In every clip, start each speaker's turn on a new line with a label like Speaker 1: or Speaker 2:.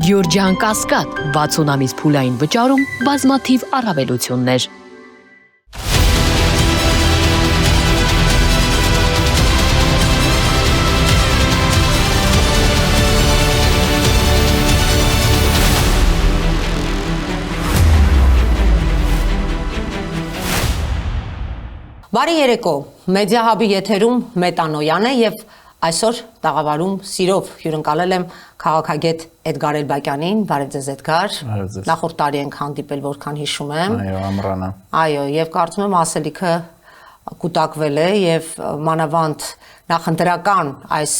Speaker 1: Գյորջյան Կասկադ 60 ամիս փուլային վճարում բազմաթիվ առավելություններ։
Speaker 2: Բարի երեկո, Մեդիա Հաբի եթերում Մետանոյան է եւ այսօր տաղավարում սիրով հյուրընկալել եմ քաղաքագետ Էդգար Էլբակյանին, բարև ձեզ Էդգար։ Նախորդ տարի ենք հանդիպել, որքան հիշում եմ։
Speaker 3: Այո, ամռանը։
Speaker 2: Այո, եւ կարծում եմ ասելիքը կուտակվել է եւ մանավանդ նախընտրական այս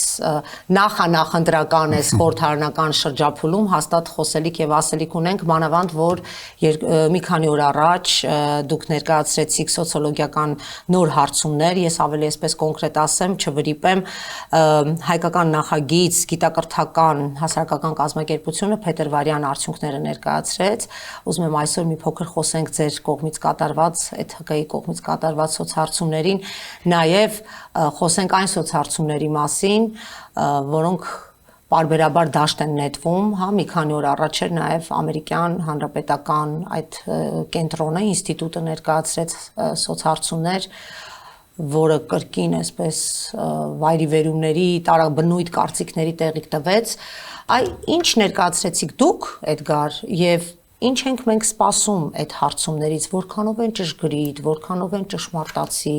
Speaker 2: նախանախընտրական այս խորհրդարանական շրջափուլում հաստատ խոսելիք եւ ասելիք ունենք մանավանդ որ մի քանի օր առաջ դուք ներկայացրեցիք սոցիոլոգիական նոր հարցումներ ես ավելի այսպես կոնկրետ ասեմ չվրիպեմ հայկական նախագիծ գիտակրթական հասարակական կազմակերպությունը փետրվարյան արդյունքները ներկայացրեց ուզում եմ այսօր մի փոքր խոսենք ձեր կողմից կատարված այդ ՀԿ-ի կողմից կատարված սոցհարցումներին նաեւ խոսենք այն սոցհարցումների մասին, որոնք պարբերաբար դաշտ են նետվում, հա, մի քանի օր առաջ էր նաև ամերիկյան հանրապետական այդ կենտրոնը, ինստիտուտը ներկայացրեց սոցհարցումներ, որը կրկին այսպես վայրիվերումների, տարաբնույթ կարծիքների տեղիք տվեց, ինչ ներկայացրեցիք դուք, Էդգար, եւ ինչ ենք մենք սպասում այդ հարցումներից, որքանով են ճշգրիտ, որքանով են ճշմարտացի,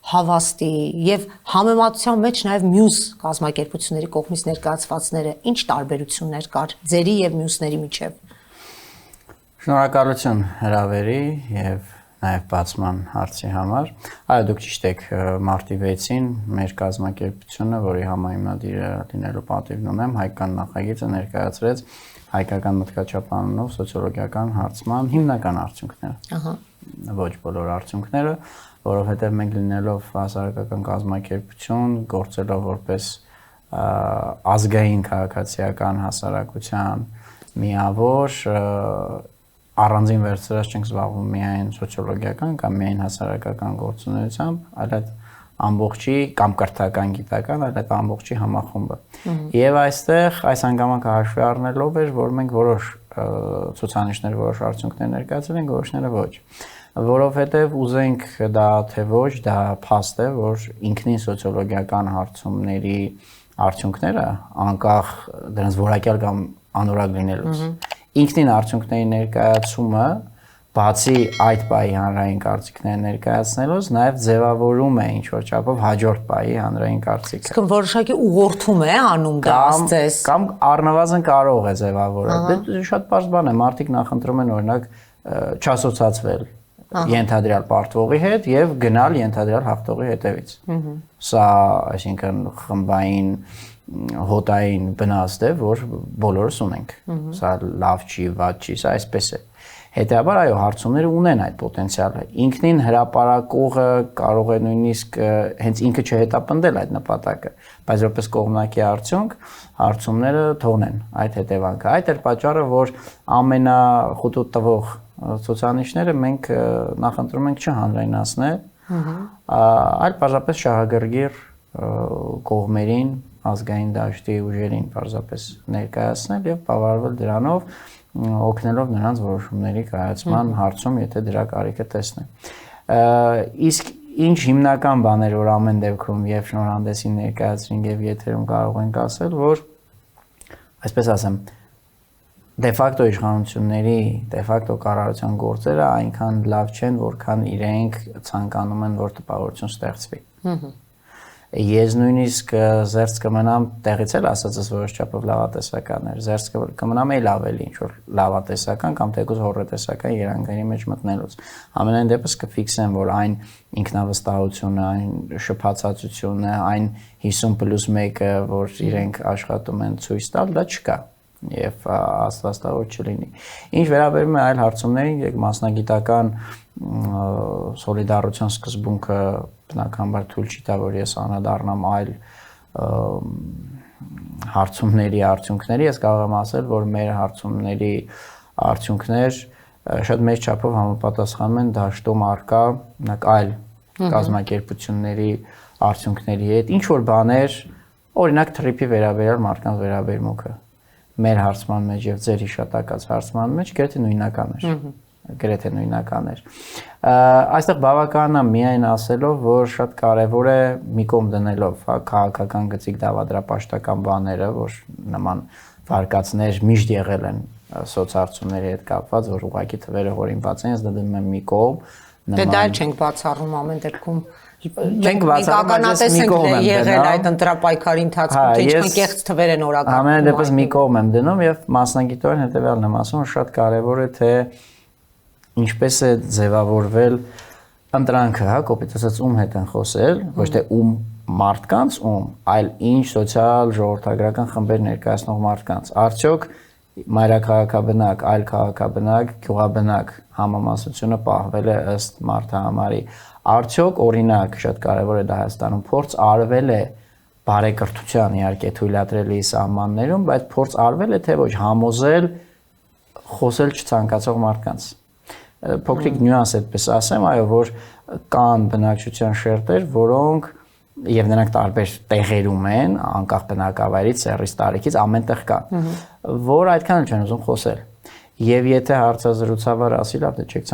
Speaker 2: հավաստի եւ համեմատության մեջ նաեւ մյուս կազմակերպությունների կողմից ներկայացվածները ինչ տարբերություններ կար ձերի եւ մյուսների միջեւ
Speaker 3: Շնորհակալություն հրավերի եւ նաեւ բացման հարցի համար այո դուք ճիշտ եք մարտի 6-ին մեր կազմակերպությունը որի համահիմնադիրը լինելու պատիվն ունեմ հայկական նախագիծը ներկայացրեց հայկական մտքաչափանունով սոցիոլոգիական հարցման հիմնական արդյունքները ահա ոչ բոլոր արդյունքները որովհետև մենք լինելով հասարակական կազմակերպություն, գործելով որպես ազգային քաղաքացիական հասարակության միավոր առանձին վերցրած չենք զբաղվում միայն սոցիոլոգիական կամ միայն հասարակական գործունեությամբ, այլ այդ ամբողջի կամ կրթական գիտական, այլ այդ ամբողջի համախումբը։ Եվ այստեղ այս հանգամանքը հաշվի առնելով էր, որ մենք որոշ ցուցանիշներ, որոշ արդյունքներ ներկայացրել ենք, որոշները ոչ որովհետև ուզենք դա թե ոչ, դա փաստ է, որ ինքնին սոցիոլոգիական հարցումների արդյունքները անկախ դրանց որակյալ կամ անորակ լինելուց ինքնին արդյունքների ներկայացումը բացի այդ պայի հանրային կարծիքները ներկայացնելուց նաև ձևավորում է ինչ-որ չափով հաջորդ պայի հանրային կարծիքը։
Speaker 2: Իսկ որոշակի ուղղորդում է անում դա ասես
Speaker 3: կամ առնվազն կարող է ձևավորել։ Դե շատ պարզ բան է, մարդիկ նախընտրում են օրինակ չասոցացվել ենթադրյալ պարտվողի հետ եւ գնալ ենթադրյալ հաղթողի հետևից։ Սա, այսինքն խմբային հոտային բնաստ է, որ բոլորս ունենք։ Սա լավ չի, վատ չի, սա այսպես է։ Հետեւաբար այո, հարցումները ունեն այդ պոտենցիալը։ Ինքնին հրապարակողը կարող է նույնիսկ հենց ինքը չհետապնդել այդ նպատակը, բայց որպես կողմնակի արդյունք հարցումները թողնեն այդ հետևանքը։ Այդ էր պատճառը, որ ամենախուտուտ տվող ցուցանիշները մենք նախընտրում ենք չհանրայնացնել, այլ պարզապես շահագրգիռ կողմերին, ազգային դաշտի ուժերին պարզապես ներկայացնել եւ բավարարվել դրանով, օգնելով նրանց որոշումների կայացման հարցում, եթե դրա կարիքը տեսնեն։ Իսկ ինչ հիմնական բաներ որ ամեն դեպքում եւ շնորհանդեսին ներկայացրին եւ եթերում կարող ենք ասել, որ այսպես ասեմ դե ֆակտո իշխանությունների, դե ֆակտո կառավարության գործերը այնքան լավ չեն, որքան իրենք ցանկանում են, որ տպավորություն ստեղծվի։ Ես նույնիսկ զերծ կմնամ տեղից էլ ասածս որոշ չափով լավատեսական էր, զերծ կմնամ էլ ավելի ինչ-որ լավատեսական կամ թեկուզ հոռետեսական երանգների մեջ մտնելուց։ Ամենայն դեպս կֆիքսեմ, որ այն ինքնավստահությունը, այն շփացածությունը, այն 50+1-ը, որ իրենք աշխատում են ցույց տալ, դա չկա։ Եվ աստվածավոր չլինի։ Ինչ վերաբերում է այլ հարցումներին, եք մասնագիտական սոլիդարության սկզբունքը բնականաբար թույլ չի տա, որ ես անդրադառնամ այլ հարցումների արդյունքների, ես կարող եմ ասել, որ մեր հարցումների արդյունքներ շատ մեծ չափով համապատասխանում են դաշտում առկա այլ կազմակերպությունների արդյունքների հետ, ինչ որ բաներ, օրինակ թրիփի վերաբերյալ մարդկանց վերաբերմունքը։ մեր հարցման մեջ եւ ձեր հիշատակած հարցման մեջ գրեթե նույնական էր։ Գրեթե նույնական էր։ Այստեղ բավականն է միայն ասելով, որ շատ կարեւոր է մի կողմ դնելով, հա, քաղաքական գծիկ դավադրապաշտական բաները, որ նման վարկածներ միշտ եղել են սոցհարցումների հետ կապված, որ ուղղակի թվերը հորինված են, ես դա դնում եմ մի կողմ։
Speaker 2: Դե դա չենք բացառում ամեն դեպքում։
Speaker 3: Չենք բացառում, բայց մի կողմ եմ
Speaker 2: եղել այդ ընտրապայքարի ընթացքում, թե ինչքան կեղծ թվեր են օրակարգում։
Speaker 3: Ամենադեպս մի կողմ եմ դնում եւ մասնագիտորեն հետեւյալն եմ ասում, որ շատ կարեւոր է թե ինչպես է ձևավորվել ընտրանքը, հա, կոպիտ ասած ում հետ են խոսել, ոչ թե ում մարդկանց, այլ ինչ սոցիալ ժողովրդագրական խմբեր ներկայացնող մարդկանց։ Արդյոք մայրաքաղաքաբնակ, այլ քաղաքաբնակ, գյուղաբնակ համամասնությունը պահվել է ըստ մարդահամարի։ Արդյոք օրինակ շատ կարևոր է դա Հայաստանում փորձ արվել է բարեկրթության իհարկե թույլատրելի սահմաններում, բայց փորձ արվել է թե ոչ համոզել խոսել չցանկացող մարդկանց։ Փոքրիկ նյուանս այդպես ասեմ, այո, որ կան բնակչության շերտեր, որոնք եւ նրանք տարբեր տեղերում են, անկախ բնակավայրից, սեռից, տարիքից, ամենտեղ կան, որ այդքան էլ չեն ուզում խոսել։ Եվ եթե հարցազրույցավար ասի, լավ, դե չեք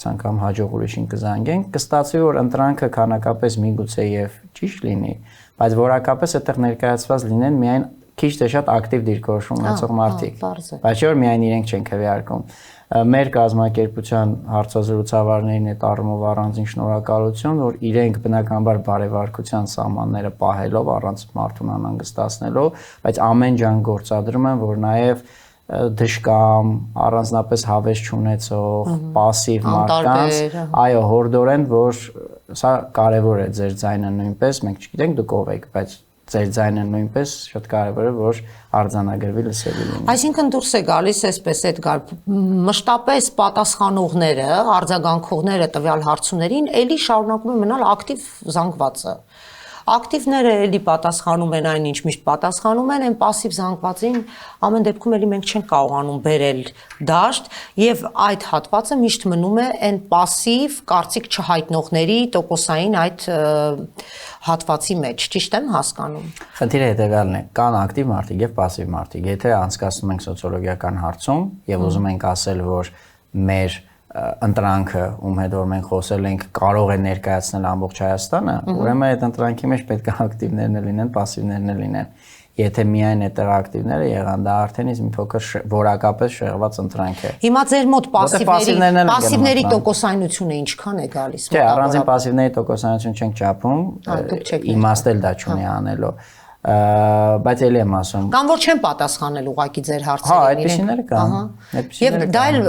Speaker 3: ցանկամ հաջող ուրիշին կզանգենք, կստացվի, որ ընտրանքը քանակապես միգուցե եւ ճիշտ լինի, բայց որակապես այդտեղ ներկայացված լինեն միայն քիչ թե շատ ակտիվ դիրքորոշում ունեցող մարդիկ, բայց չէ որ միայն իրենք չեն քվեարկում։ Մեր կազմակերպության հարցազրույցավարներին այդ առումով առանձին շնորհակալություն, որ իրենք բնականաբար բարեվարկության սահմանները պահելով, առանց մարդուն անհանգստացնելով, բայց ամեն ջան գործադրում են, որ նաև դժկամ, առանձնապես հավես չունեցող, пассив մարդկանց, այո, հորդորեն, որ սա կարևոր է ձեր ձայնը նույնպես, մենք չգիտենք դուք ով եք, բայց ձեր ձայնը նույնպես շատ կարևոր է, որ արձանագրվի լսելի լինի։
Speaker 2: Այսինքն դուրս է գալիս այսպես Էդգար, մշտապես պատասխանողները, արձագանքողները տվյալ հարցումներին էլի շարունակում են մնալ ակտիվ զանգվածը։ Ակտիվները էլի պատասխանում են այն, ինչ միշտ պատասխանում են, այն пассив զանգվածին ամեն դեպքում էլի մենք չենք կարողանում բերել դաշտ եւ այդ հատվածը միշտ մնում է այն пассив կարծիք չհայտնողների տոկոսային այդ հատվածի մեջ, ճիշտ եմ հասկանում։
Speaker 3: Խնդիրը հետեւյալն է, կան ակտիվ մարդիկ եւ пассив մարդիկ։ Եթե անցկացնում ենք սոցիոլոգիական հարցում եւ ուզում ենք ասել, որ մեր ընտրանքը, ում հետ որ մենք խոսել ենք, կարող է ներկայացնել ամբողջ Հայաստանը, ուրեմն այդ ընտրանքի մեջ պետք է ակտիվներն լինեն, пассивներն լինեն։ Եթե միայն այդտեղ ակտիվները եղան, դա արդեն իսկ մի փոքր որակապես շեղված ընտրանք է։
Speaker 2: Հիմա ձեր մոտ пассивների տոկոսայնությունը ինչքան է գալիս։
Speaker 3: Չէ, առանձին пассивների տոկոսայնություն չենք չափում, իմաստել դա չունի անելու։ Բայց էլի եմ ասում։
Speaker 2: Կամ որ չեն պատասխանել ուղակի ձեր հարցերին։
Speaker 3: Հա, այդպիսիները կան։
Speaker 2: Եվ դա էլ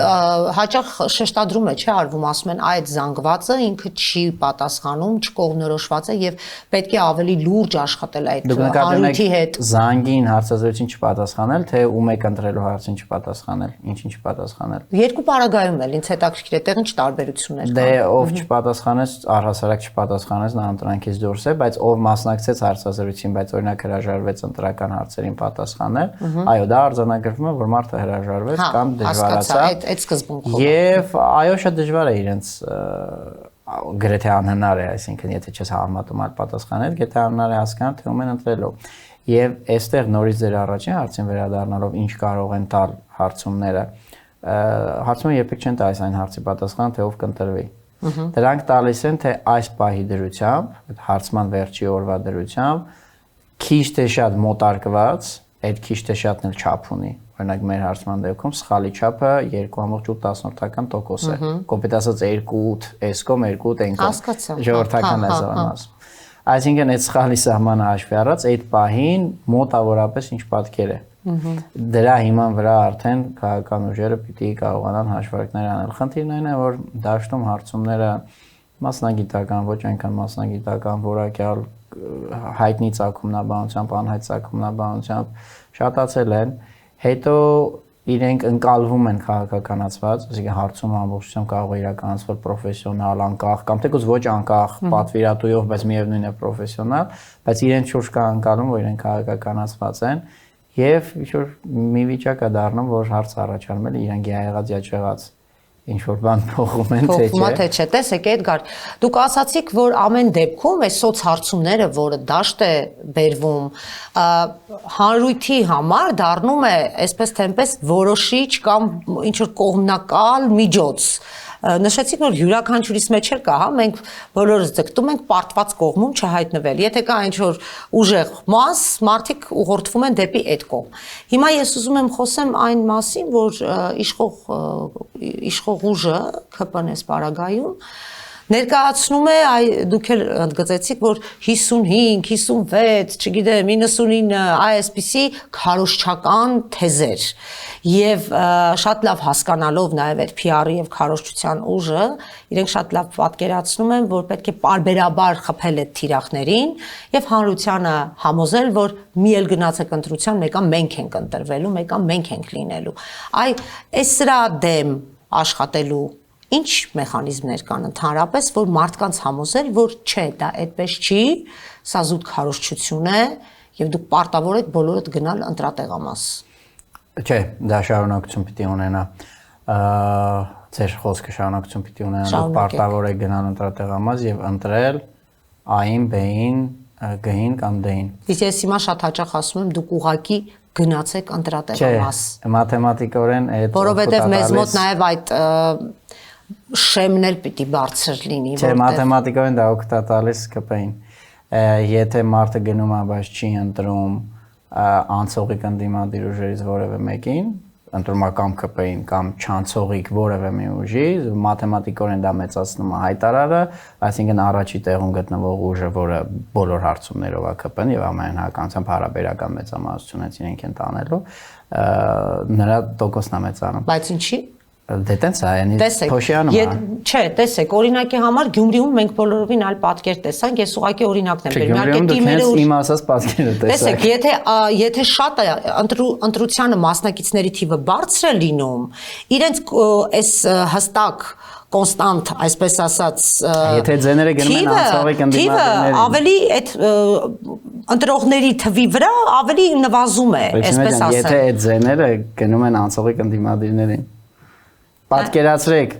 Speaker 2: հաճախ շեշտադրում է, չէ, արվում, ասում են այդ զանգվածը ինքը չի պատասխանում, չկողմնորոշված է եւ պետք է ավելի լուրջ աշխատել այդ հարցի հետ։
Speaker 3: Զանգին հարցազրույցին չպատասխանել, թե ում եք ընտրելու հարցին չպատասխանել, ինչին չպատասխանել։
Speaker 2: Երկու պարագայում էլ ինձ հետաքրքիր է, տեղ ինչ տարբերություններ կան։
Speaker 3: Դե ով չպատասխանեց, առհասարակ չպատասխանեց, նա ընտրանքից դուրս է, բայց ով մասնակցեց հարցազրույցին, բայց օրինակ հրաժարվեց ընտրական հարցերին պատասխանել, այո, դա արձանագրվում է, որ մարդը հրաժարվեց կամ դժվարացավ։
Speaker 2: Այդ սկզբունքով։
Speaker 3: Եվ այո, շատ դժվար է իրենց գրեթե անհնար է, այսինքն եթե չես համատում այլ պատասխանել, եթե անհնար է հասկանալ, թե ում են ընտրելու։ Եվ այստեղ նորից ձեր առաջին հարցին վերադառնալով ինչ կարող են տալ հարցումները, հարցումը երբեք չեն տալիս այն հարցի պատասխանը, թե ով կընտրվի։ Դրանք տալիս են, թե այս պահի դրությամբ, այդ հարցման վերջի օրվա դրությամբ քիչ թե շատ մոտարկված, այդ քիչ թե շատն էլ չափ ունի։ Օրինակ մեր հարցման դեպքում սխալի չափը 2.8% է։ Կոպիտ ասած 2.8 էսկոմ, 2.8 էնկոմ։ Ժողովրդական լեզվով ասում։ Այսինքն այդ սխալի սահմանը հաշվի առած այդ պահին մոտավորապես ինչ պատկեր է։ Դրա հիման վրա արդեն քաղաքական ուժերը պիտի կարողանան հաշվարկներ անել։ Խնդիրն այն է, որ դաշտում հարցումները մասնագիտական, ոչ այնքան մասնագիտական, որակյալ հայտնի ցակումնաբանությամբ, անհայտ ցակումնաբանությամբ շատացել են, հետո իրենք ընկալվում են քաղաքականացված, այսինքն հարցումը ամբողջությամբ կարող է իրականացվել պրոֆեսիոնալ, անկախ կամ թեկուզ ոչ անկախ, պատվիրատուով, բայց միևնույն է պրոֆեսիոնալ, բայց իրենց շուրջ կա ընկալում, որ իրենք քաղաքականացված են եւ ինչ որ մի վիճակ է դառնում, որ հարց առաջանում է իրենք եղած յաճեղած ինչ որ բան փոխում են, թե
Speaker 2: Փոխվում է թե չէ։ Տեսեք, Էդգար, դուք ասացիք, որ ամեն դեպքում այս սոցհարցումները, որը դաշտ է բերվում, հանրույթի համար դառնում է այսպես թե այնպես որոշիչ կամ ինչ որ կողմնակալ միջոց։ Նշեցիք, որ յուրաքանչյուրիս մեջ էլ կա, հա, մենք բոլորս ձգտում ենք պարտված կողմում չհայտնվել։ Եթե կա ինչ որ ուժեղ մաս, մարդիկ ուղղորդվում են դեպի այդ կողմ։ Հիմա ես ուզում եմ խոսեմ այն մասին, որ իշխող ուժը ԿՊՆ պարագայում ներկայացնում է, դուք էլ ընդգծեցիք, որ 55, 56, չգիտեմ, 99 այսպիսի քարոզչական թեզեր եւ շատ լավ հասկանալով նաեւ այդ PR-ի եւ քարոզչության ուժը, իրենք շատ լավ պատկերացնում են, որ պետք է պարբերաբար խփել այդ թիրախներին եւ հանրությանը համոզել, որ մի էլ գնացեք ընտրության, մեկը մենք ենք ընտրվելու, մեկը մենք ենք լինելու։ Այս սրա դեմ աշխատելու ինչ մեխանիզմներ կան ընդհանրապես, որ մարդկանց համոզել, որ չէ, դա այդպես չի, սա զուտ քարոզչություն է եւ դուք պարտավոր եք բոլորդ գնալ ընտրատեղամաս։
Speaker 3: Չէ, դա շարունակություն պիտի ունենա։ Ձեր խոսքը շարունակություն պիտի ունենա, դուք պարտավոր եք գնալ ընտրատեղամաս եւ ընտրել A-ին, B-ին, G-ին կամ D-ին։
Speaker 2: Իսկ ես հիմա շատ հաճախ ասում եմ, դուք ուղակի գնացեք ընտրատեղամաս։
Speaker 3: Չէ, մաթեմատիկորեն այդ
Speaker 2: որովհետեւ մեզ մոտ նաեւ այդ շեմն էլ պիտի բարձր լինի,
Speaker 3: որտեղ մաթեմատիկորեն դա օգտա տալիս ԿՊ-ին։ Եթե մարդը գնում է, բայց չի ընտրում անցողիկ ընդդիմադիր ուժերից որևէ մեկին, ընտրում է կամ ԿՊ-ին կամ չանցողիկ որևէ մի ուժի, մաթեմատիկորեն դա մեծացնում է հայտարարը, այսինքն առաջի տեղում գտնվող ուժը, որը բոլոր հարցումներով է ԿՊ-ն եւ ամենահականությամբ հարաբերական մեծամասնություն են իրենք են տանելու, նրա տոկոսն է մեծանում։
Speaker 2: Բայց ինչի՞։
Speaker 3: Դե տենց է, այնի փոշյանում է։
Speaker 2: Չէ, տեսեք, օրինակի համար Գյումրիում մենք բոլորովին այլ պատկեր տեսանք, ես ուղղակի օրինակն եմ բերում։
Speaker 3: Իհարկե թիմերը իմ ասած պատկերը տեսակ։
Speaker 2: Տեսեք, եթե շատ է ընտրությանը մասնակիցների թիվը բարձր է լինում, իրենց այս հստակ կոնստանտ, այսպես ասած,
Speaker 3: եթե ձեները գնում են անցողիկ ընդդիմադիրներին,
Speaker 2: ավելի այդ ընտրողների թվի վրա ավելի նվազում է, այսպես ասած։
Speaker 3: Եթե այդ ձեները գնում են անցողիկ ընդդիմադիրներին, պատկերացրեք։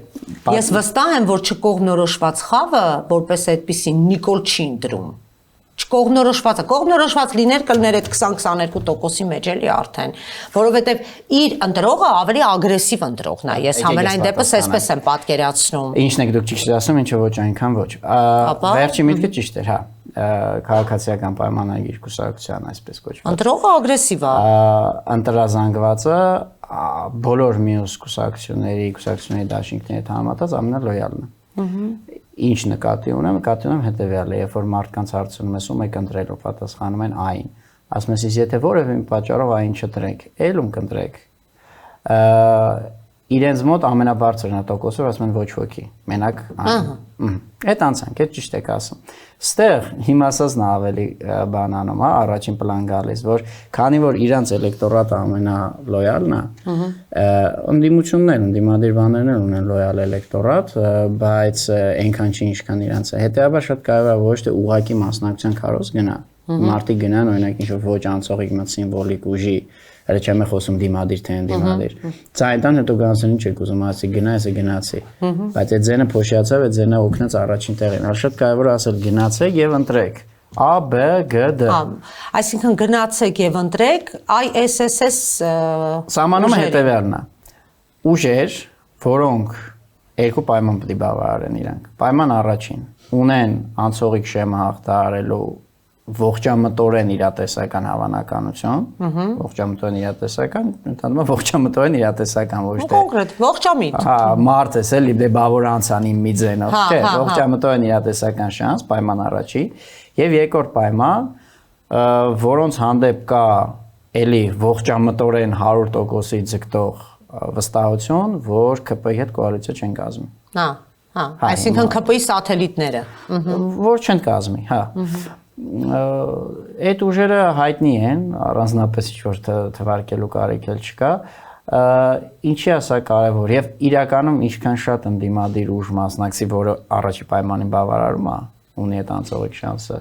Speaker 2: Ես վստահ եմ, որ չկողմնորոշված խավը, որպես այդպեսին Նիկոլ չի ընտրում։ Չկողմնորոշվածը, կողմնորոշված լիներ կլներ այդ 20-22%-ի մեջ էլի արդեն, որովհետև իր ընտրողը ավելի ագրեսիվ ընտրողն է։ Ես համենայն դեպս այսպես եմ պատկերացնում։
Speaker 3: Ինչն եք դուք ճիշտ ասում, ինչը ոչ այնքան ոչ։ Վերջի միտքը ճիշտ էր, հա։ Քաղաքացիական պայմանագիր կուսակցության այսպես կոչված։
Speaker 2: Ընտրողը ագրեսիվ է։
Speaker 3: Ընտրազանգվածը բոլոր մյուս կուսակցությունների դաշինքների հետ համեմատած ամենալոյալն է։ Ինչ նկատի ունեմ հետեւյալը, երբ որ մարդկանց հարցնում ես ում եք ընտրելու, պատասխանում են A-ին։ Ասում ես, եթե որևէ մի պատճառով A-ին չընտրեք, ելում կընտրեք։ Իրենց մոտ ամենաբարձրն է տոկոսը, ասում են ոչ ոքի, մենակ A-ին։ Այդ անցանք, այդ ճիշտ եք ասում։ Ստեղ հիմա ասածն ավելի բան անում, հա, առաջին պլան գալիս, որ քանի որ իրանց էլեկտորատը ամենալոյալն է, ընդդիմադիր բաներն ունեն լոյալ էլեկտորատ, բայց այնքան չի ինչքան իրանց է։ Հետեւաբար շատ կարևոր է ոչ թե ուղղակի մասնակցության քարոզ գնա, մարդիկ գնան օրինակ ինչ որ ոչ անցողիկ մտ սիմվոլիկ ուժի, հələ չեմ խոսում դիմադիր թե ընդդիմադիր։ Ցայտան հետո գանցեն ինչ եք ուզում ասի գնա, ես գնացի։ Բայց այդ ձենը փոշիացավ, այդ ձենը օգնեց առաջին տեղին։ Շատ կարևոր է ասել գնացեք եւ ընտրեք։ A, B, G, D։
Speaker 2: Այսինքն գնացեք եւ ընտրեք ISSS
Speaker 3: սահմանում է հետեւյալն է։ Ուժեր, որոնք երկու պայման պետք է բավարարեն իրանք։ Պայման առաջին ունեն անցողիկ շեմը հաղթահարելու ողջամտորեն իրատեսական հավանականություն, ողջամտորեն իրատեսական, ընդհանրապես ողջամտորեն իրատեսական ոչ թե
Speaker 2: կոնկրետ ողջամիտ։
Speaker 3: Հա, մարդ ես էլի դե բավոր անցանի մի ձենով, չէ, ողջամտորեն իրատեսական շանս, պայման առաջի, եւ երկրորդ պայման, որոնց հանդեպ կա էլի ողջամտորեն 100%-ի ձգտող վստահություն, որ ԿՊ-ի հետ կոալիցիա չեն կազմի։
Speaker 2: Հա, այսինքն ԿՊ-ի սաթելիտները,
Speaker 3: որ չեն կազմի, հա։ Այդ ուժերը հայտնի են, առանձնապես ինչ-որ թվարկելու կարիք էլ չկա, ինչի ասա կարևոր եւ իրականում ինչքան շատ ընդդիմադիր ուժ մասնակցի, որը առաջի պայմանին բավարարում է, ունի այդ անցողիկ շանսը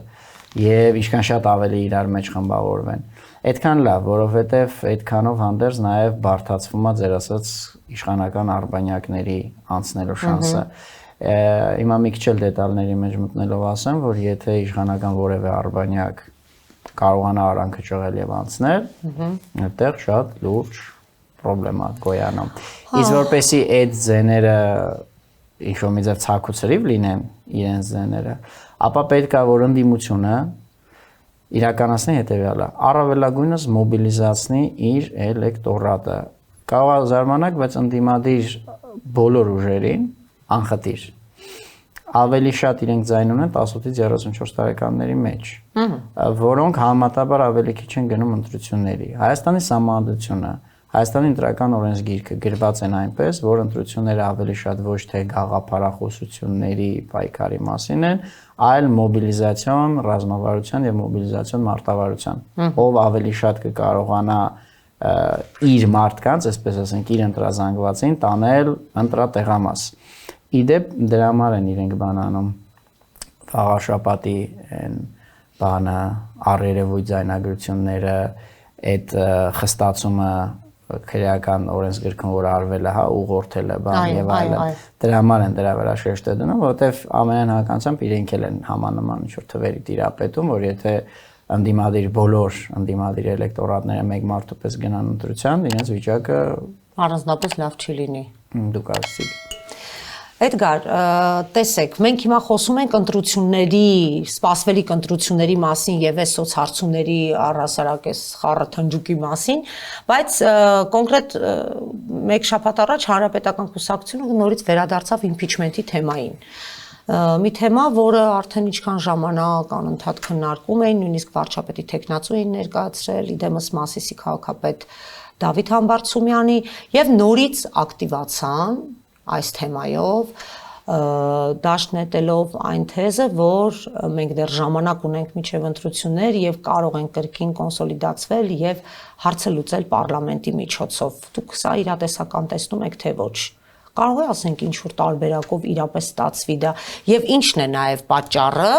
Speaker 3: եւ ինչքան շատ ավելի իրար մեջ խմբավորվեն, Այդքան լավ, որովհետև այդքանով հանդերձ նաև բարթացվում է ձեր ասած իշխանական արբանյակների անցնելու շանսը։ Հիմա մի քիչ էլ դետալների մեջ մտնելով ասեմ, որ եթե իշխանական որևէ արբանյակ կարողանա արանքը ճղել եւ անցնել, այդտեղ շատ լուրջ պրոբլեմա գոյանում։ Իսկ որպեսի այդ ձեները ինչ-որ մի ձև ցակուցրիվ լինեն իրենց ձեները, ապա պետք է որ ընդդիմությունը իրականացնի հետեւյալը. առավելագույնս մոբիլիզացնի իր էլեկտորատը։ Կարող է զարմանալ, բայց ընդդիմադիր բոլոր ուժերին անխտիր ավելի շատ իրենք ձայն ունեն 18-ից 34 տարեկանների մեջ, որոնք համատաբար ավելի քիչ են գնում ընտրությունների։ Հայաստանի Սահմանադրությունը, Հայաստանի ընտրական օրենսգիրքը գրված են այնպես, որ ընտրությունները ավելի շատ ոչ թե գաղափարախոսությունների պայքարի մասին են, այլ մոբիլիզացիոն, ռազմավարության եւ մոբիլիզացիոն մարտավարության։ Ով ավելի շատ կկարողանա իր մարդկանց, այսպես ասենք, իր ընտրազանգվածին տանել ընտրատեղամաս։ Իդեպ դրա համար են իրենք բանանում վաղաշապատի բանը, առերևույթ ձայնագրությունները, այդ խստացումը քրեական օրենսգրքում որ արվել է, հա, ուղղորդել է բան եւ այլն։ Դրա համար են դրա վրա շեշտը դնում, որովհետեւ ամենայն հականությամբ իրենք էլ են համանման ինչ-որ թվերի տիրապետում, որ եթե ընդդիմադիր բոլոր ընդդիմադիր էլեկտորատները մեկ մարդու պես գնան ընտրության, իրենց վիճակը
Speaker 2: առանձնապես լավ չի լինի։
Speaker 3: Դուք ասեցիք։
Speaker 2: Էդգար, տեսեք, մենք հիմա խոսում ենք ընտրությունների, սպասվելիք ընտրությունների մասին եւ այս սոցհարցումների առհասարակ այս խառը թնջուկի մասին, բայց կոնկրետ մեկ շաբաթ առաջ Հանրապետական կուսակցությունը նորից վերադարձավ իմպիչմենթի թեմային։ Մի թեմա, որը արդեն ինչքան ժամանակ անընդհատ քննարկում էին, նույնիսկ վարչապետի տեխնացու էին ներկայացրել, իդեմս Մասիսի քաղաքապետ Դավիթ Համբարձումյանի եւ նորից ակտիվացան այս թեմայով դաշտ նետելով այն թեզը, որ մենք դեռ ժամանակ ունենք մինչև ընտրություններ եւ կարող են կրկին կոնսոլիդացվել եւ հարցը լուծել պարլամենտի միջոցով։ Դուք սա իրատեսական տեսնում եք թե ոչ։ Կարող է ասենք ինչ որ տարբերակով իրապես ստացվի դա եւ ինչն է նաեւ պատճառը։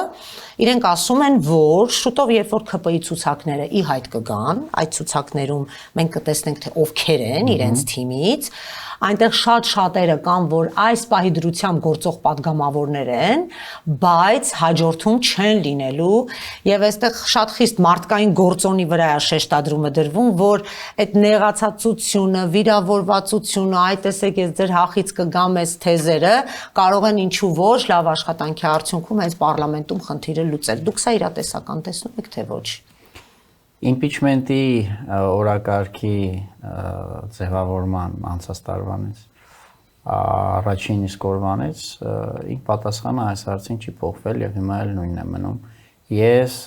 Speaker 2: Իրենք ասում են, որ շուտով երբ որ ԿՊ-ի ցուցակները ի հայտ կգան, այդ ցուցակներում մենք կտեսնենք թե ովքեր են իրենց թիմից, այնտեղ շատ շատերը կան, որ այս պահի դրությամբ գործող падգամավորներ են, բայց հաջորդում չեն լինելու եւ այստեղ շատ խիստ մարդկային գործոնի վրա է շեշտադրումը դրվում, որ այդ նեղացածությունը, վիրավորվածությունը, այ տեսեք, ես ձեր հախից կգամ այս թեզերը, կարող են ինչու ոչ լավ աշխատանքի արդյունքում այս պարլամենտում խնդիրը լուծել։ Դուք սա իրատեսական տեսնում եք թե ոչ։
Speaker 3: Իմպիչմենտի օրակարգի ձևավորման անցած տարվանից առաջին իսկ օրվանից ինք պատասխանը այս հարցին չի փոխվել եւ հիմա էլ նույնն է մնում։ Ես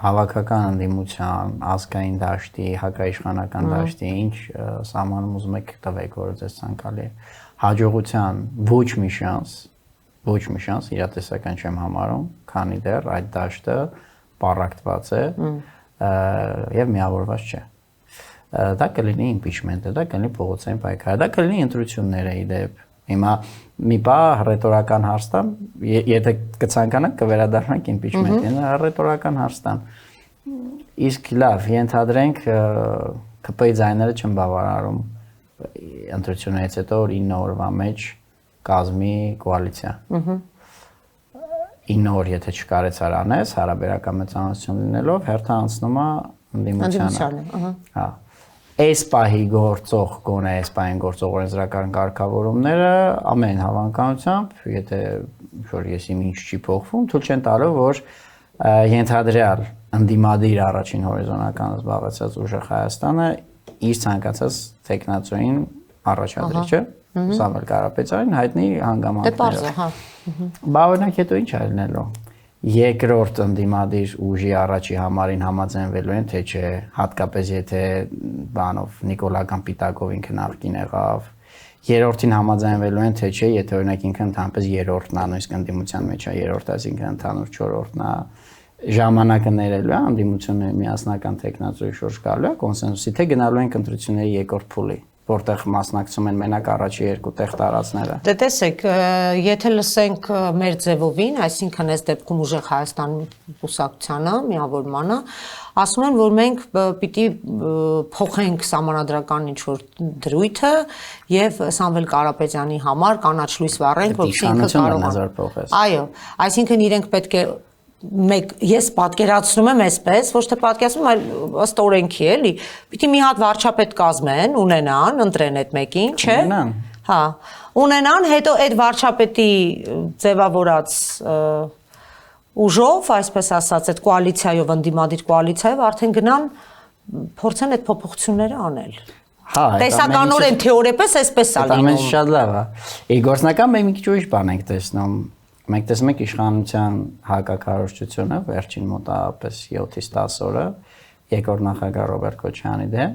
Speaker 3: հավաքական ընդդիմության, ազգային դաշտի, հակաիշխանական դաշտի ինչ սահմանում ուզում եք տվեք, որը ձեզ ցանկալի է։ Հաջողության ոչ մի շանս իրատեսական չեմ համարում, քանի դեռ այդ դաշտը պարակտված է եւ միավորված չէ։ Դա կլինի իմպիչմենտը, դա կլինի փողոցային պայքարը, դա կլինի ընտրությունները իդեպ։ Հիմա մի բան ռետորական հարց տամ, եթե կցանկանաք կվերադառնանք իմպիչմենտին, ռետորական հարց տամ։ Իսկ լավ, ենթադրենք ԿՊ-ի ձայները չեն բավարարում ընտրություններից հետո 9 օրվա մեջ կազմի կոալիցիա։ 9 օր եթե չկարեցար անես, հարաբերական մեծամասնություն լինելով, հերթը անցնում է ընդդիմությանը։ Հա։ Այս պահի գործող, գոնե այս պահին գործող օրենսդրական կարգավորումները ամեն հավանականությամբ, եթե որ եսիմ ինչ չի փոխվում, թույլ չեն տալու, որ ենթադրյալ ընդդիմադիր առաջին հորիզոնական զբաղեցած ուժը Հայաստանը իր ցանկացած տեխնացուին առաջադրիչը Սամվել Կարապետյանին հայտնի հանգամանքներով։ Դե պարզ է, հա։ Բա օրինակ հետո ինչ է լինելու։ Երկրորդ ընդդիմադիր ուժի առաջի համարին համաձայնվելու են, թե չէ, հատկապես եթե բանով Նիկոլական Պիտակովին քննարկին եղավ։ Երրորդին համաձայնվելու են, թե չէ, եթե օրինակ ինքը ընդհանրապես երրորդն է, նույնիսկ ընդդիմության մեջ է երրորդ, այսինքն ընդհանուր չորրորդն է, ժամանակը ներելու է, ընդդիմությունը միասնական տեխնացուի շուրջ գալու է կոնսենսուսի, թե գնալու են ընտրությունների երկրորդ փուլի, որտեղ մասնակցում են մենակ առաջի երկու տեղ տարածները։
Speaker 2: Դե տեսեք, եթե լսենք մեր ձևովին, այսինքն այս դեպքում ուժեղ Հայաստան կուսակցությանը, միավորմանը, ասում են, որ մենք պիտի փոխենք սահմանադրական ինչ-որ դրույթը եւ Սամվել Կարապետյանի համար կանաչ լույս վառենք, որովհետեւ ինքը կարող է։ Այո, այսինքն իրենք պետք է ես պատկերացնում եմ այսպես, ոչ թե պատկերացնում, այլ ըստ օրենքի էլի, պիտի մի հատ վարչապետ կազմեն, ունենան, ընտրեն այդ մեկին, չէ՞։ Հա, ունենան, հետո այդ վարչապետի ձևավորած ուժով, այսպես ասած, այդ կոալիցիայով, ընդդիմադիր կոալիցիայով արդեն գնան փորձեն այդ փոփոխությունները անել։
Speaker 3: Հա,
Speaker 2: տեսականորեն թեորիապես այսպես է լինում։
Speaker 3: Դա շատ լավ է։ Գործնական մենք մի քիչ ուրիշ բան ենք տեսնում։ Մենք տեսնում ենք իշխանության հակակարողությունը վերջին մոտավորապես 7-ից 10 օրը երկրորդ նախագահ Ռոբերտ Քոչարյանի դեմ։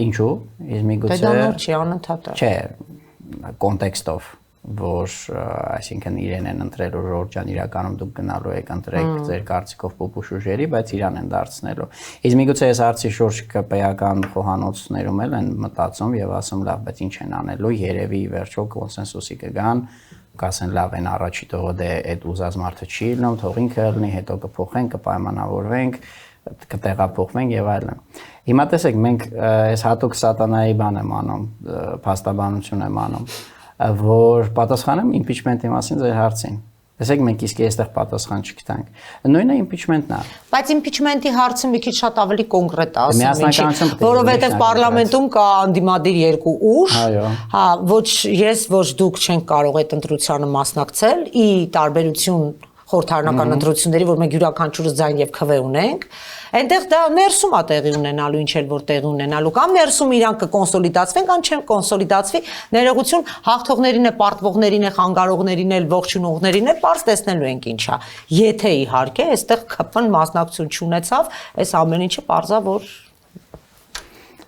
Speaker 3: Ինչու՞։ Իսկ միգուցե
Speaker 2: Դա նոր չի, անընդհատ է։
Speaker 3: Չէ, կոնտեքստով, որ այսինքն իրեն են ընտրել ու Ժորժ ջան իրականում դուք գնալու եք ընտրեք ձեր կարծիքով փոփուշ ուժերի, բայց իրան են դարձնելու։ Իսկ միգուցե այս հարցի շուրջ ԿՊ-ական խոհանոցներում են մտածում եւ ասում լավ, բայց ինչ են անելու, երևի վերջո կոնսենսուսի կգան, կասեն լավ են առաջի տողը դե այդ ուզած մարդը չի լինում, թող ինքը լինի, հետո կփոխենք, կպայմանավորվենք, կտեղափոխվենք եւ այլն։ Հիմա տեսեք, մենք այս հատուկ սատանայի բան եմ անում, փաստաբանություն եմ անում, որ պատասխանեմ impeachment-ի մասին ձեր հարցին։ Տեսեք, մենք իսկ այստեղ պատասխան չգտանք։ Նույնը impeachment-ն է։
Speaker 2: Բայց impeachment-ի հարցը մի քիչ շատ ավելի կոնկրետ է,
Speaker 3: ասեմ,
Speaker 2: որովհետև parlamentum կա անդիմադիր երկու ուժ, հա, ոչ ես, ոչ դուք չենք կարող այդ ընտրությանը մասնակցել, ի տարբերություն խորհրդարանական ընտրությունների, որ մենք յուրաքանչյուրս ձայն եւ քվե ունենք, այնտեղ դա ներսում է տեղի ունենալու, ինչ էլ որ տեղի ունենալու, կամ ներսում իրանք կկոնսոլիդացվեն, կամ չեն կոնսոլիդացվի, ներողություն հաղթողներին է, պարտվողներին է, խանգարողներին է, ողջունողներին է, պարզ տեսնելու ենք ինչա։ Եթե իհարկե այստեղ ԿՊ-ն մասնակցություն չունեցավ, այս ամեն ինչը պարզա որ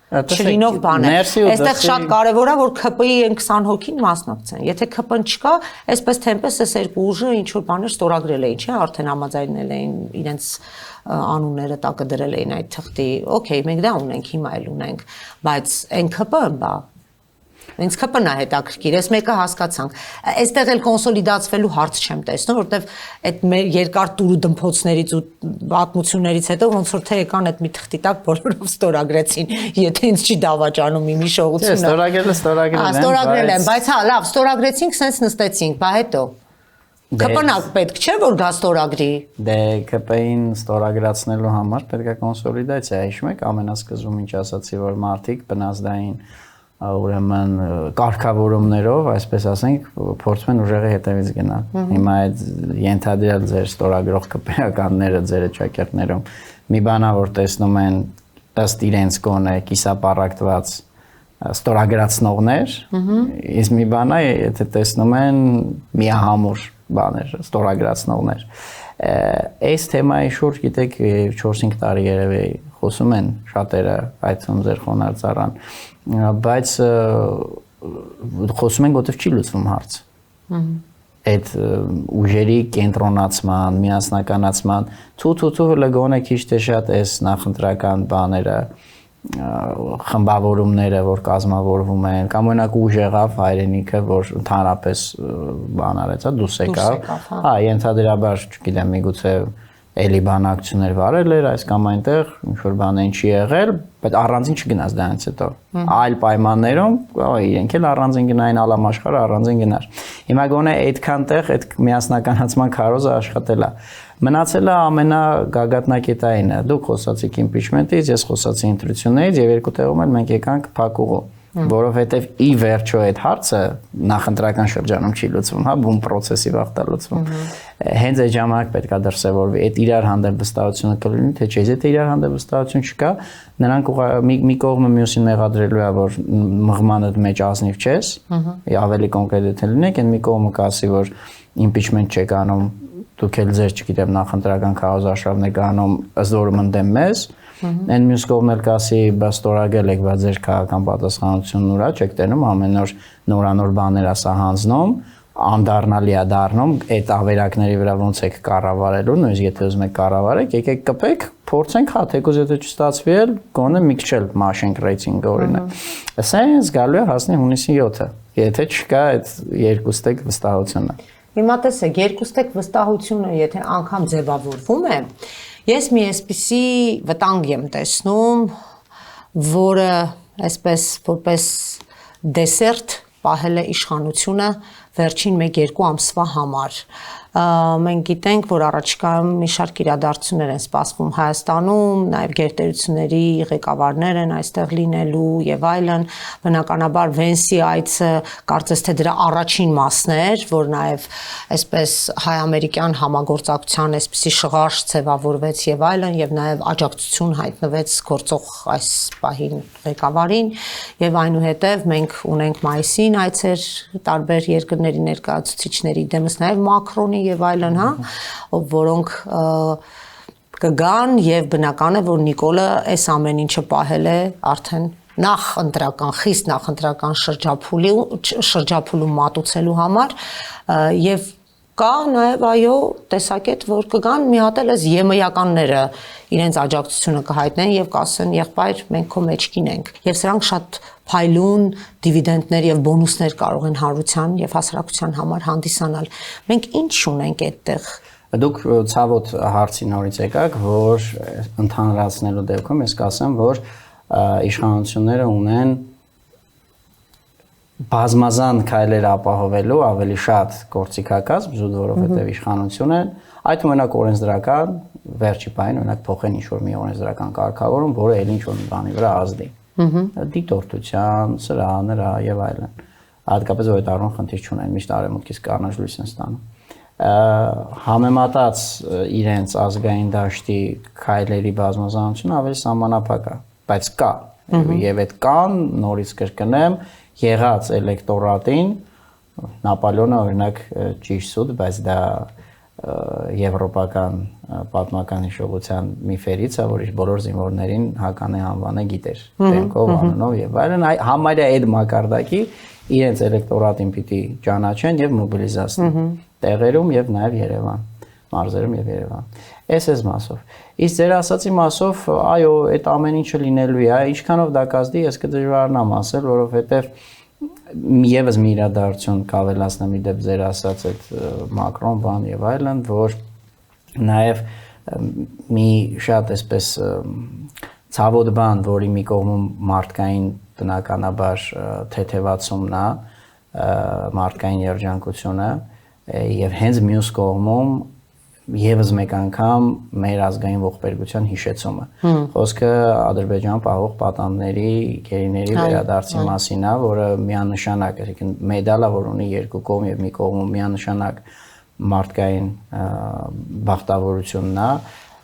Speaker 2: չլինող բան է։ Այստեղ շատ կարևոր է որ ԿՊ-ի են 20 հոգին մասնակցեն։ Եթե ԿՊ-ն չկա, այսպես թե այնպես այս երկու ուժը ինչ որ բաներ ստորագրել էին, չէ՞, արդեն համաձայնել էին իրենց անունները տակը դրել էին այդ թղթի։ Okay, մենք դա ունենք, հիմա էլ ունենք, բայց այն ԿՊ-ն բա Ինձ ԿՊ-ն է հետաքրքիր, այս մեկը հասկացանք։ Այստեղ էլ կոնսոլիդացվելու հարց չեմ տեսնում, որովհետև այդ մեր երկար տուրու դմփոցներից ու պատմություններից հետո ոնց որ թե եկան այդ մի թղթի տակ բոլորով ստորագրեցին, եթե ինձ չի դավաճանում իմի շողությունը։ Ստորագրել են, բայց հա, լավ, ստորագրեցինք, սենց նստեցինք, բա հետո ԿՊ-ն պետք չէ որ գա ստորագրի։
Speaker 3: Դե ԿՊ-ին ստորագրացնելու համար պետք է կոնսոլիդացիա, հիշում եք ամենասկզբում ինչ ասացի, որ մարդիկ բնազդային ուրեմն կարգավորումներով, այսպես ասենք, փորձում են ուժեղի հետևից գնալ։ Հիմա այդ ենթադրյալ ձեր ստորագրող ԿՊ-ականները ձեր ճակերտներում մի բանա որ տեսնում են ըստ իրենց կոնե կիսապարակտված ստորագրացնողներ, իսկ մի բանա եթե տեսնում են միահամուռ բաներ, ստորագրացնողներ։ Այս թեմայի շուրջ գիտեք 4-5 տարի երևի խոսում են շատերը, այդում ձեր խոնարհծառան, բայց խոսում են որտեվ չի լուծվում հարց։ Այդ ուժերի կենտրոնացման, միասնականացման, թու լգոնե քիչ թե շատ այս նախընտրական բաները խմբավորումները, որ կազմավորվում են, կամ օրինակ ուժ եղավ հայրենիքը, որ ընդհանրապես բան արեց, դուրս եկավ, հա, ենթադրաբար, չգիտեմ, միգուցե էլի բանակցություններ վարել էր այս կամ այնտեղ, ինչ որ բան են չի եղել, բայց առանձին չգնաց դրանից հետո։ Այլ պայմաններում իրենք էլ առանձին գնային ալամաշխարհը առանձին գնար։ Հիմա գոնե այդքան տեղ այդ միասնականացման քարոզը աշխատել է։ Մնացել է ամենագագաթնակետայինը։ Դուք խոսացիք impeachment-ից, ես խոսացի ընտրություններից եւ երկու տեղում էլ մենք եկանք փակուղու, որովհետեւ ի վերջո այդ հարցը նախընտրական շրջանում չի լուծվում, հա, բուն process-ի վաղ լուծվում։ Հենց այդ ժամանակ պետք է դրսևորվի այդ իրար հանդեպ վստահությունը կլինի, թե չէ, եթե իրար հանդեպ վստահություն չկա, նրանք մի կողմը մյուսին մեղադրելու է, որ մղմանը մեջ ազնիվ չես, ավելի կոնկրետ եթե լինեք, այն մի կողմը կասի, որ impeachment չեք անում, դուք էլ ձեր, չգիտեմ, նախընտրական քարոզարշավն եք անում, ըստ որում ընդդեմ մեզ, այն մյուս կողմն էլ կասի, բա ստորագրել եք, բա ձեր քաղաքական պատասխանությունն ուրա չեք տենում, ամեն օր նորանոր բաներ ասա հանձնում, անդառնալի է դառնում այդ ավերակների վրա ոնց եք կառավարելու, նույնիսկ եթե ուզում եք կառավարեք, եկեք կպեք, փորձենք, հա, թեկուզ եթե չստացվի էլ, գոնե մի քիչ էլ մաշենք ռեյտինգը օրինակ։ Սենց գալու է հասնի հունիսի 7-ը, եթե չկա այդ երկուստեք վստահությունը։
Speaker 2: Հիմա տեսեք, երկուստեք վստահությունը, եթե անգամ ձևավորվում է, ես մի այսպիսի վտանգ եմ տեսնում, որը այսպես որպես դեսերտ պահել է իշխանությունը վերջին 1-2 ամսվա համար։ Մենք գիտենք, որ առաջիկայում մի շարք իրադարձություններ են սպասվում Հայաստանում, նաև գերտերությունների ղեկավարներ են այստեղ լինելու եւ այլն, բնականաբար Վենսի այցը կարծես թե դրա առաջին մասն էր, որ նաև այսպես հայ-ամերիկյան համագործակցության այսպիսի շղարշ ձևավորվեց եւ այլն եւ նաև աջակցություն հայտնվեց գործող այս պահին ղեկավարին եւ այնուհետեւ մենք ունենք մայիսին այցեր տարբեր երկրների ներկայացուցիչների դեմս նաև Մակրոնի եւ այլն, հա, որոնք կգան եւ բնական է, որ Նիկոլը այս ամեն ինչը պահել է արդեն խիստ նախընտրական շրջափուլում մատուցելու համար եւ կա նաև այո տեսակետ, որ կգան մի հատ էլ այս ԵՄ-ականները իրենց աջակցությունը կհայտնեն եւ կասեն եղբայր մենք քո մեջքին ենք եւ սրանք շատ փայլուն դիվիդենդներ եւ բոնուսներ կարող են հարության եւ հասարակության համար հանդիսանալ։ Մենք ինչ ունենք այդտեղ։
Speaker 3: Դուք ցավոտ հարցի նորից եկաք, որ ընդհանրացնելու դեպքում ես կասեմ, որ իշխանությունները ունեն բազմազան քայլեր ապահովելու ավելի շատ գործիքակազմ, զուտ որովհետև իշխանություն են, այդ օրինակ օրենսդրական վերջի պահին օրինակ փոխեն ինչ-որ մի օրենսդրական կարգավորում, որը էլ ինչ-որ մի բանի վրա ազդի։ Դիտորդության, սրա, նրա եւ այլն։ Հատկապես որ այդ առումով խնդիր չունեն, միշտ արևմուտքից կանաչ լույս են ստանում։ Համեմատած իրենց ազգային դաշտի քայլերի բազմազանությունը ավելի սահմանափակ է, բայց կա։ Եվ այդ կան, նորից կրկնեմ, եղած էլեկտորատին Նապոլեոնը օրինակ ճիշտ սուտ, բայց դա եվրոպական պատմական հիշողության միֆերից է, որ իր բոլոր զինվորներին հականի անվանը գիտեր, տենկով, անունով եւ այլն, համարյա այդ մակարդակի իրենց էլեկտորատին պիտի ճանաչեն եւ մոբիլիզացնեն տեղերում եւ նաեւ Երևան, մարզերում եւ Երևան։ Այս մասով։ Իսկ ձեր ասացի մասով, այո, այդ ամեն ինչը լինելու է, ինչքանով դա կազդի, ես կդժվարանամ ասել, որովհետեւ եւս մի իրադարձություն կավելացնեմ իդեպ ձեր ասած այդ Մակրոն բան եւ այլն, որ նաեւ մի շատ այսպես ցավոտ բան, որի մի կողմում մարդկային բնականաբար թեթևացումն է, մարդկային երջանկությունը եւ հենց մյուս կողմում եւս մեկ անգամ մեր ազգային ողբերգության հիշեցումը։ Խոսքը Ադրբեջան պահող պատանդների, գերիների վերադարձի մասին է, որը միանշանակ, այսինքն մեդալը, որ ունի երկու կողմ եւ մի կողմում միանշանակ մարդկային բախտավորությունն է,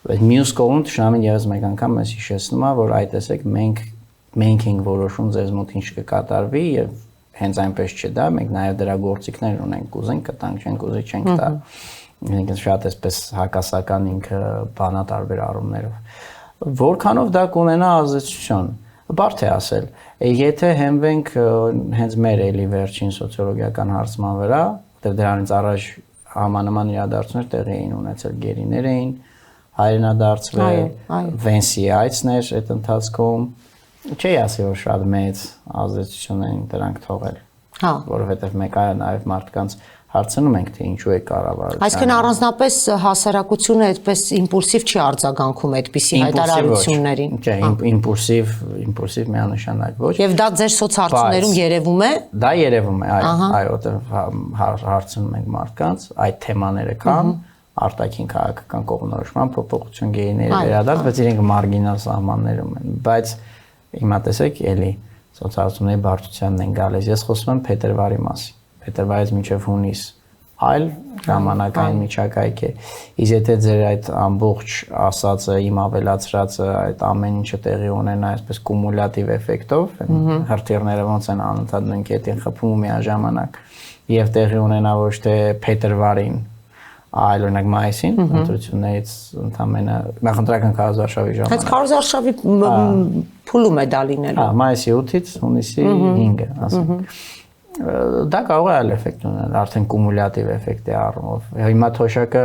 Speaker 3: բայց մյուս կողմում ճշնամին եւս մեկ անգամ մեզ հիշեցնում է, որ այ տեսեք մենք ենք որոշում ձեզ մոտ ինչ կկատարվի եւ հենց այնպես չդա, մենք նաեւ դրա գործիքներ ունենք, կուզենք կտանք, չենք ուզի չենք տա։ Ինքն շատ էսպես հակասական ինքը բանա տարբեր առումներով։ Որքանով դա կունենա ազդեցություն, բարդ է ասել։ Եթե հենվենք հենց մեր էլի վերջին սոցիոլոգիական հարցման վրա, որտեղ դրանից առաջ համանման իրադարձություններ տեղի էին ունեցել, գերիներ էին հայրենադարձվել, Վենսի այցներ այդ ընթացքում, չի ասի որ շատ մեծ ազդեցություն են դրանք թողել։ Հա, որովհետև մեկ այլ նաև մարդկանց հարցնում ենք թե ինչու է կառավարությունը։ Այսինքն
Speaker 2: առանձնապես հասարակությունը այդպես իմպուլսիվ չի արձագանքում այդպիսի հայտարարություններին։
Speaker 3: Չէ, իմպուլսիվ միանշանակ ոչ։
Speaker 2: Եւ դա ձեր սոցհարցումներում երևում է։ Դա
Speaker 3: երևում է, այո, հարցնում ենք մարդկանց, այդ թեմաները կան, արտաքին քաղաքական կողմնորոշման փոփոխություն գերիների վերադարձ, բայց իրենք մարգինալ սահմաններում են։ Բայց հիմա տեսեք, էլի սոցհարցումների բարդությանն են գալիս։ Ես խոսում եմ փետրվարի մասին։ Փետրվարից մինչև հունիս այլ ժամանակային միջակայք է։ Իսկ եթե ձեր այդ ամբողջ ասածը, իմ ավելացրածը, այդ ամեն ինչը տեղի ունենա այսպես կումուլյատիվ էֆեկտով, հրթիռները ոնց են անընդհատ նույն կետին խփում ու միաժամանակ, եւ տեղի ունենա ոչ թե փետրվարին, այլ օրինակ մայիսին, ընտրություններից ընդամենը նախընտրական քարոզարշավի ժամանակ։ Այս
Speaker 2: քարոզարշավի փուլում է դա լինելու։
Speaker 3: Հա, մայիսի 8-ից հունիսի 5-ը, ասենք։ Դա կարող է այլ էֆեկտ ունենալ, արդեն կումուլյատիվ էֆեկտի առումով։ Հիմա թոշակը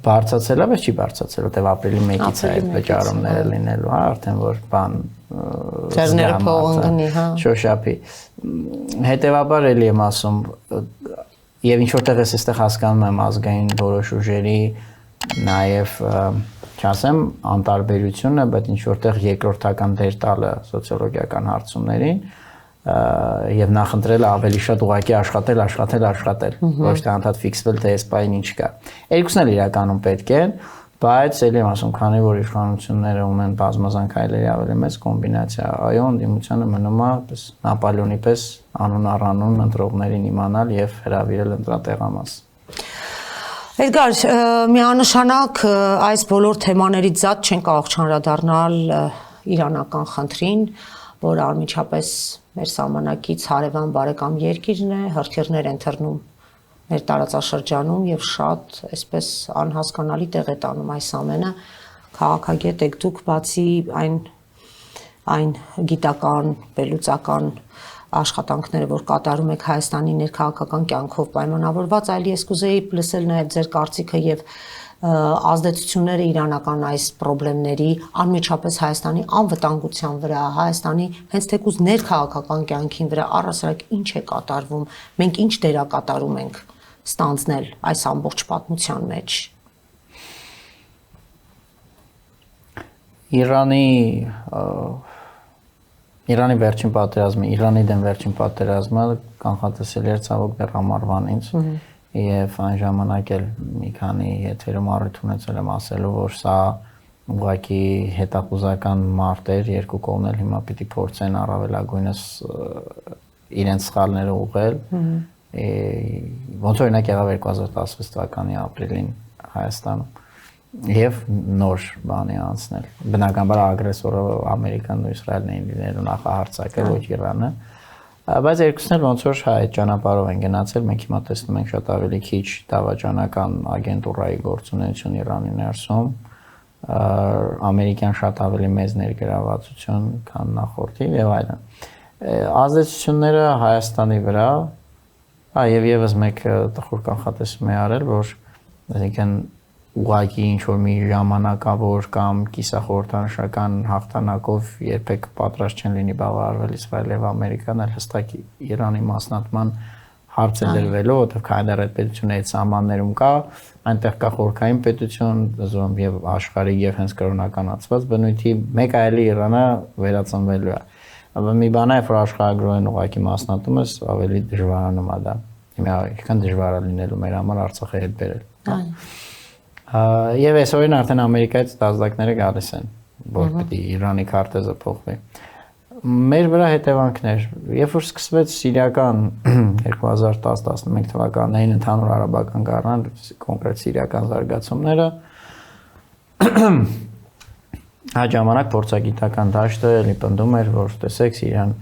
Speaker 3: բարձրացել է, բայց չի բարձրացել, որտեղ ապրիլի 1-ից է այդ վճարումները լինելու, հա, արդեն որ բան
Speaker 2: ձեռները փողն գնի, հա։
Speaker 3: Շոշափի։ Հետևաբար էլի եմ ասում, եւ ինչ որտեղ ես այստեղ հասկանում եմ ազգային որոշ ուժերի նաեւ չասեմ անտարբերությունը, բայց ինչ որտեղ երկրորդական դեր տալը սոցիոլոգիական հարցումներին եւ նախընտրելը ավելի շատ ուղղակի աշխատել, ոչ թե անդադ ֆիքսվել թե այս բանը ինչ կա։ Երկուսն էլ իրականում պետք են, բայց ելի եմ ասում, քանի որ իշխանությունները ունեն բազմազան քայլերի ավելի մեծ կոմբինացիա, այո, ընդդիմությանը մնում է պես Նապոլեոնի պես անուն առանուն ընտրողներին իմանալ եւ հրավիրել ընտրատեղամաս։
Speaker 2: Էդգար, միանշանակ այս բոլոր թեմաներից զատ չեն կարող չանդրադառնալ իրանական խնդրին, որ անմիջապես մեր սահմանակից հարևան բարեկամ երկիրն է, հրթիռներ են թռնում մեր տարածաշրջանում եւ շատ այսպես անհասկանալի տեղ է տանում այս ամենը։ Քաղաքագետ եք դուք, բացի այն գիտական, վերլուծական աշխատանքները, որ կատարում եք Հայաստանի ներքաղաքական կյանքով պայմանավորված, այլ ես կուզեի լսել նաեւ ձեր կարծիքը եւ ազդեցությունները իրանական այս խնդիրների անմիջապես Հայաստանի անվտանգության վրա, Հայաստանի հենց թեկուզ ներքաղաքական կյանքին վրա առասարակ ինչ է կատարվում, մենք ինչ դերակատարում ենք ստանձնել այս ամբողջ պատմության մեջ։
Speaker 3: Իրանի վերջին պատերազմը, Իրանի դեմ վերջին պատերազմը կանխատեսելի էր ցավոք դեռ ամառվանից եւ այն ժամանակ էլ մի քանի եթերում առիթ ունեցել եմ ասելու, որ սա ուղղակի հետախուզական մարդ էր, երկու կողմն էլ հիմա պիտի փորձեն առավելագույնս իրենց սխալները ուղղել։ Ոնց օրինակ եղավ 2016 թվականի ապրիլին Հայաստանում եւ նոր բանի անցնել։ Բնականաբար ագրեսորը Ամերիկան ու Իսրայելն էին լինելու նախահարձակը, ոչ Իրանը։ Բայց երկուսն էլ ոնց որ այդ ճանապարհով են գնացել, մենք հիմա տեսնում ենք շատ ավելի քիչ դավաճանական ագենտուրայի գործունեություն Իրանի ներսում, ամերիկյան շատ ավելի մեծ ներգրավվածություն, քան նախորդի եւ այլն։ Ազդեցությունները Հայաստանի վրա, եւ եւս մեկ տխուր կանխատեսում է արել, որ այսինքն ուղղակի ինչ որ մի ժամանակավոր կամ կիսախորհրդանշական հաղթանակով երբեք պատրաստ չեն լինի բավարարվել Իսրայելը եւ Ամերիկան, այլ հստակ Իրանի մասնատման հարց է դրվելու, որովհետեւ քանի այդ պետությունը այդ սահմաններում կա, այնտեղ կա խորհրդային պետություն, զոհում եւ աշխարհի եւ հենց կրոնականացված բնույթի մեկ այլի Իրանը վերածնվելու է։ Մի բան է, որ աշխարհագրորեն ուղղակի մասնատում ես, ավելի դժվարանում է դա։ Հիմա ինչքան դժվար է լինելու մեր համար Արցախի հետ բերել։ Եվ այսօրին արդեն Ամերիկայից տազդակները գալիս են, որ պիտի Իրանի քարտեզը փոխվի։ Մեր վրա հետևանքներ, երբ որ սկսվեց սիրիական 2010-11 թվականներին ընդհանուր արաբական գարնան, կոնկրետ սիրիական զարգացումները, այդ ժամանակ փորձագիտական դաշտը էլի պնդում էր, որ տեսեք Սիրիան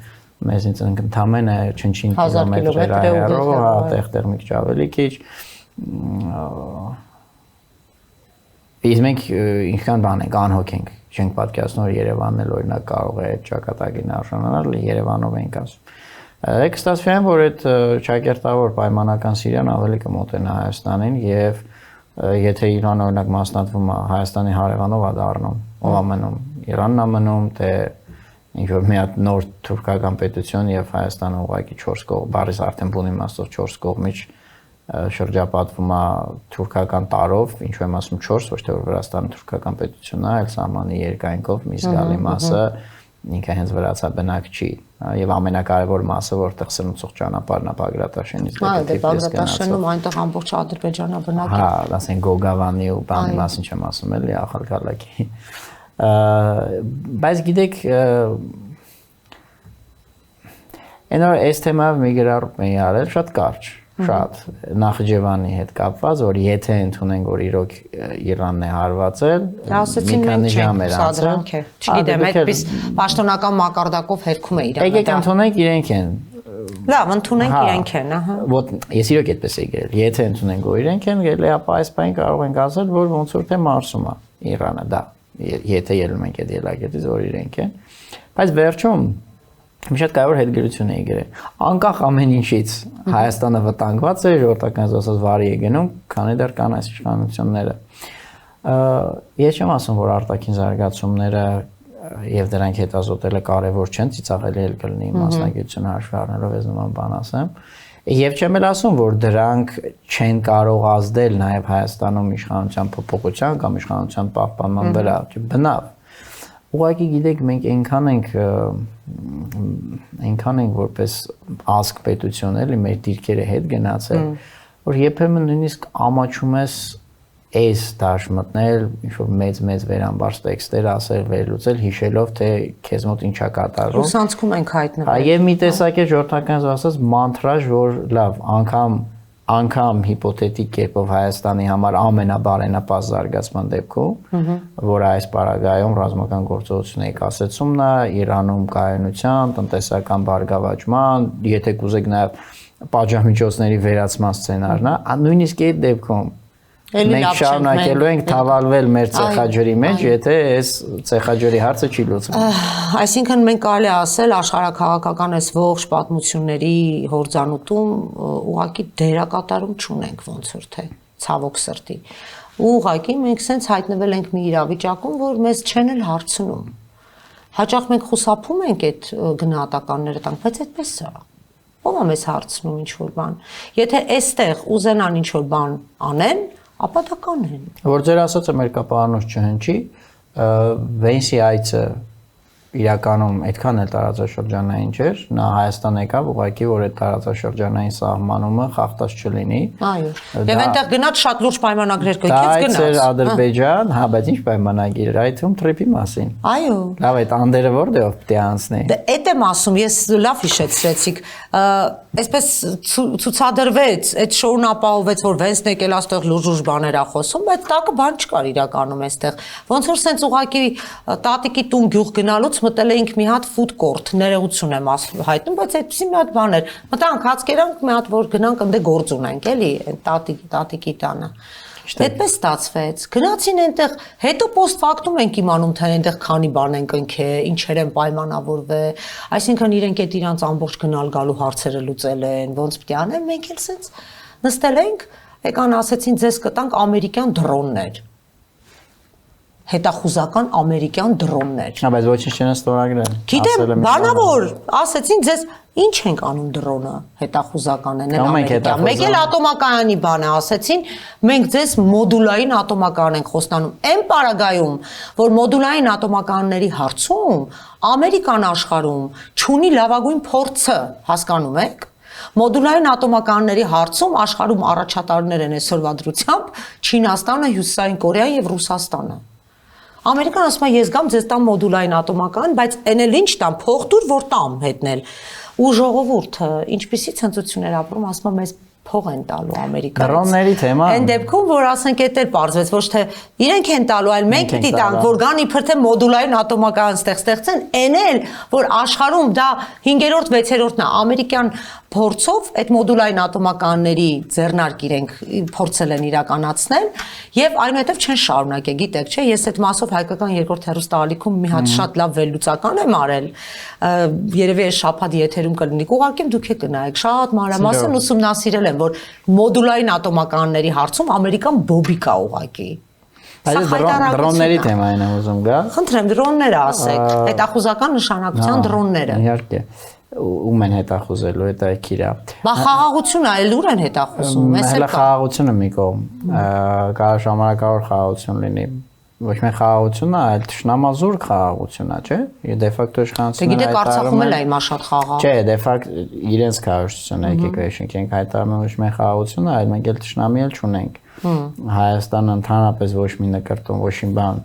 Speaker 3: մեզնից ընդամենը չնչին կիլոմետր հեռու, հա, տեղ մի քիչ ավելի քիչ։ Իսկ մենք ինչքան բան ենք, անհոգ ենք, չենք պատկերացնում, որ Երևանն էլ օրինակ կարող է այդ ճակատագին արժանանալ, Երևանով ենք ասում։ Եք ստացվի այն, որ այդ ճակերտավոր պայմանական Սիրիան ավելի կմոտենա Հայաստանին եւ եթե Իրանը օրինակ մասնատվում է Հայաստանի հարևանով է դառնում, ով է մնում, Իրանն է մնում, թե ինչ որ մի հատ նոր թուրքական պետություն եւ Հայաստանը ուղղակի 4 կողմ, բառից արդեն բուն իմաստով 4 կողմից շրջապատվում է թուրքական տարով, ինչու եմ ասում 4, ոչ թե որ Վրաստանը թուրքական պետությունն է, այլ սահմանի երկայնքով մի զգալի մասը ինքը հենց վրացաբնակ չի, եւ ամենակարևոր մասը, որտեղ սնուցող ճանապարհն է Բագրատաշենից
Speaker 2: դեպի Բագրատաշենում այնտեղ ամբողջ ադրբեջանաբնակ
Speaker 3: է։ Հա, ասենք Գոգավանի ու բանի մասին չեմ ասում էլի, Ախալքալակի։ Բայց գիտեք, այնօր այս թեմայով մի գրառում էի արել, շատ կարճ, շատ Նախիջևանի հետ կապված, որ եթե ընդունենք, որ իրոք Իրանն է հարվածել,
Speaker 2: մի քանի ժամ էր անցել։ Չգիտեմ, այդպես պաշտոնական մակարդակով հերքում է Իրանը։
Speaker 3: Եկեք ընդունենք, իրենք են։
Speaker 2: Լավ, ընդունենք իրենք են, ահա։
Speaker 3: Ոտ ես իրոք այդպես էի գրել։ Եթե ընդունենք, որ իրենք են, գալի ապա այս բանը կարող ենք ասել, որ ոնց որ թե մարսում է Իրանը, դա։ Եթե ելնում ենք այդ ելակետից, որ իրենք են։ Բայց վերջում Շատ կարևոր հետգրություն է եղել։ Անկախ ամեն ինչից Հայաստանը վտանգված է, ժողովրդական ասած վարի է գնում, քանի դեռ կան այս իշխանությունները։ Ես չեմ ասում, որ արտաքին զարգացումները եւ դրանք հետազոտելը կարևոր չեն, ծիծաղելի էլ կլինի մասնագիտությունը հաշվի առնելով ես նման բան ասեմ։ Եվ չեմ էլ ասում, որ դրանք չեն կարող ազդել նաեւ Հայաստանում իշխանության փոփոխության կամ իշխանության պահպանման վրա, բնավ։ Ուղղակի գիտեք, մենք այնքան ենք որպես ազգ պետություն էլի մեր դիրքերը հետ գնացել, որ երբեմն նույնիսկ ամաչում ես այս դաշ մտնել, ինչ-որ մեծ վերամբարձ տեքստեր ասել, վերլուծել, հիշելով, թե քեզ մոտ ինչա կատարվում։
Speaker 2: Լուսանցքում ենք հայտնվել։
Speaker 3: Եվ մի տեսակ է ժողովրդական ասած մանտրաժ, որ լավ, անգամ հիպոթետիկ կերպով Հայաստանի համար ամենաբարենապաստ զարգացման դեպքում, որ այս պարագայում ռազմական գործողություն եք ասեցումն է, Իրանում կայունության, տնտեսական բարգավաճման, եթե կուզեք նաև պատժամիջոցների վերացման սցենարն է, նույնիսկ այդ դեպքում մենք շարունակելու ենք թավալվել մեր ցեխաջրի մեջ, եթե այս ցեխաջրի հարցը չի լուծվում։
Speaker 2: Այսինքն մենք կարելի է ասել աշխարհակաղակական այս ողջ պատմությունների հորձանուտում ուղղակի դերակատարում չունենք ոնց որ թե ցավոք սրտի։ Ուղղակի մենք սենց հայտնվել ենք մի իրավիճակում, որ մեզ չեն էլ հարցնում։ Հաճախ մենք խուսափում ենք այդ գնահատականները տանք, բայց այդպես է։ Ո՞վ է մեզ հարցնում ինչ որ բան։ Եթե այստեղ ուզենան ինչ որ բան անեն, ապա դա կանեն։
Speaker 3: Որ ձեր ասածը մեր կապանոց չհնչի, Վենսի այցը իրականում այդքան էլ տարածաշրջանային չէր, նա Հայաստան եկավ ուղղակի որ այդ տարածաշրջանային սահմանումը խախտած չլինի։
Speaker 2: Այո։ Եվ այնտեղ գնաց շատ լուրջ պայմանագրեր կայքեց գնաց։
Speaker 3: Դա էր Ադրբեջան, հա, բայց ինչ պայմանագիր, այդում թրիփի մասին։
Speaker 2: Այո։
Speaker 3: Լավ, այդ անդերը որտեղով պետք է անցնի։
Speaker 2: Դե այդ եմ ասում, ես լավ հիշեցրեցիք։ Այսպես ցուցադրվեց, այդ շոուն ապահովեց, որ Վենսն եկել աստեղ լուրջ բաներ ա խոսում, բայց տակը բան չկար իրականում այստեղ։ Ոնց որ սենց ուղակի տատիկի տուն գյուղ գնալուց մտել էինք մի հատ ֆուդ կորտ, ներողություն եմ հայտնում, բայց այդպեսի մի հատ բան էր։ Մտանք հացկերանք մի հատ որ գնանք ընդ գործ ունենք, էլի, տատիկի տանը։ Այդպես ստացվեց։ Գնացին այնտեղ, հետո post factum ենք իմանում, թե այնտեղ քանի բան են կնքել, ինչեր են պայմանավորվել, այսինքն իրենք այդ իրանց ամբողջ գնալ գալու հարցերը լուծել են, ոնց պետք է անեն, մենք էլ սենց նստել ենք, եկան ասեցին ձեզ կտանք ամերիկյան դրոններ։ Հետախուզական ամերիկյան դրոններ։
Speaker 3: Հա, բայց ոչինչ չեն ստորագրել։
Speaker 2: Գիտեմ, բանավոր, ասեցին ձեզ ինչ ենք անում դրոնը, հետախուզական են ամերիկյան։ Մեկ էլ ատոմակայանի բանը ասեցին, մենք ձեզ մոդուլային ատոմական ենք խոստանում։ Այն պարագայում, որ մոդուլային ատոմականների հարցում Ամերիկան աշխարհում չունի լավագույն փորձը, հասկանում եք։ Մոդուլային ատոմականների հարցում աշխարհում առաջատարներ են այսօրվա դրությամբ Չինաստանը, Հյուսիսային Կորեան եւ Ռուսաստանը։ Ամերիկան ասում է ես գամ ձեզ տամ մոդուլային ատոմական, բայց այն էլ ինչ տամ, փող տուր, որ տամ հետնել։ Ու ժողովուրդը ինչպիսի ցնծություններ ապրում, ասում է մեզ փող են տալու ամերիկացիները։
Speaker 3: Դրոնների թեման։
Speaker 2: Այն դեպքում, որ ասենք էդ էլ պարզվեց, ոչ թե իրենք են տալու, այլ մենք պիտի տանք, որ գան իբր թե մոդուլային ատոմական ստեղծեն, այն էլ, որ աշխարհում դա 5-րդ, 6-րդն է, ամերիկյան փորձով այդ մոդուլային ատոմականների ձեռնարկ իրենք փորձել են իրականացնել եւ այնուհետեւ չեն շարունակել, գիտեք, չէ, ես այդ մասով հայկական երկրորդ հեռուստաալիքում մի հատ շատ լավ վերլուծական եմ արել, երևի այս շաբաթ եթերում կլինի, ուղղակի դուք եք գնայեք, շատ մանրամասն ուսումնասիրել եմ, որ մոդուլային ատոմականների հարցում Ամերիկան բոբիկ է ուղղակի։
Speaker 3: Այս դրոնների թեմային եմ ուզում գա։
Speaker 2: Խնդրեմ, դրոնները ասեք, հետախուզական նշանակության դրոնները։
Speaker 3: Իհարկե։ Ում են հետախուզելու, դա է քիրա։
Speaker 2: Բա խաղաղությունը այլ ուր են հետախուզում,
Speaker 3: ես էլ խաղաղությունը մի կողմ, կարող ժամանակավոր խաղաղություն լինի, ոչ միայն խաղաղությունը, այլ թշնամազուրկ խաղաղությունա, չէ՞։ Դե ֆակտո իշխանությունը
Speaker 2: գիտեք Արցախում էլ է իմ շատ խաղաղ։
Speaker 3: Չէ, դե ֆակտ իրենց քարոշությունը եկեք վերջինք ենք հայտարարում ոչ միայն խաղաղությունը, այլ մենք էլ թշնամի էլ չունենք։ Հայաստանը ընդհանրապես ոչ մի նկարտում, ոչ մի բան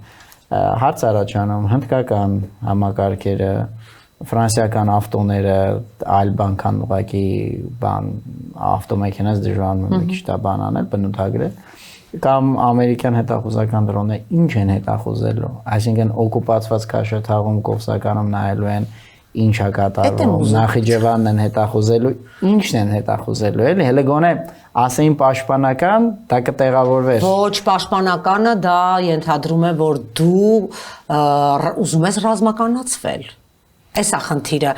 Speaker 3: հարց առաջանում, հնդկական համակարգերը, ֆրանսիական ավտոները, այլ բանկան ուղղակի բան ավտոմեքենաց դժվարանում է մի քիչ դա բան անել, բնութագրել կամ ամերիկյան հետախուզական դրոնները ինչ են հետախուզելու, այսինքն օկուպացված Քաշաթաղում, Կովսականում նայելու են ինչա կատարվում, Նախիջևանն են հետախուզելու, ինչն են հետախուզելու, էլի, հələ գոնե ասեին պաշտպանական, դա կտեղավորվեր։
Speaker 2: Ոչ, պաշտպանականը դա ենթադրում է, որ դու ուզում ես ռազմականացվել։ Էս է խնդիրը։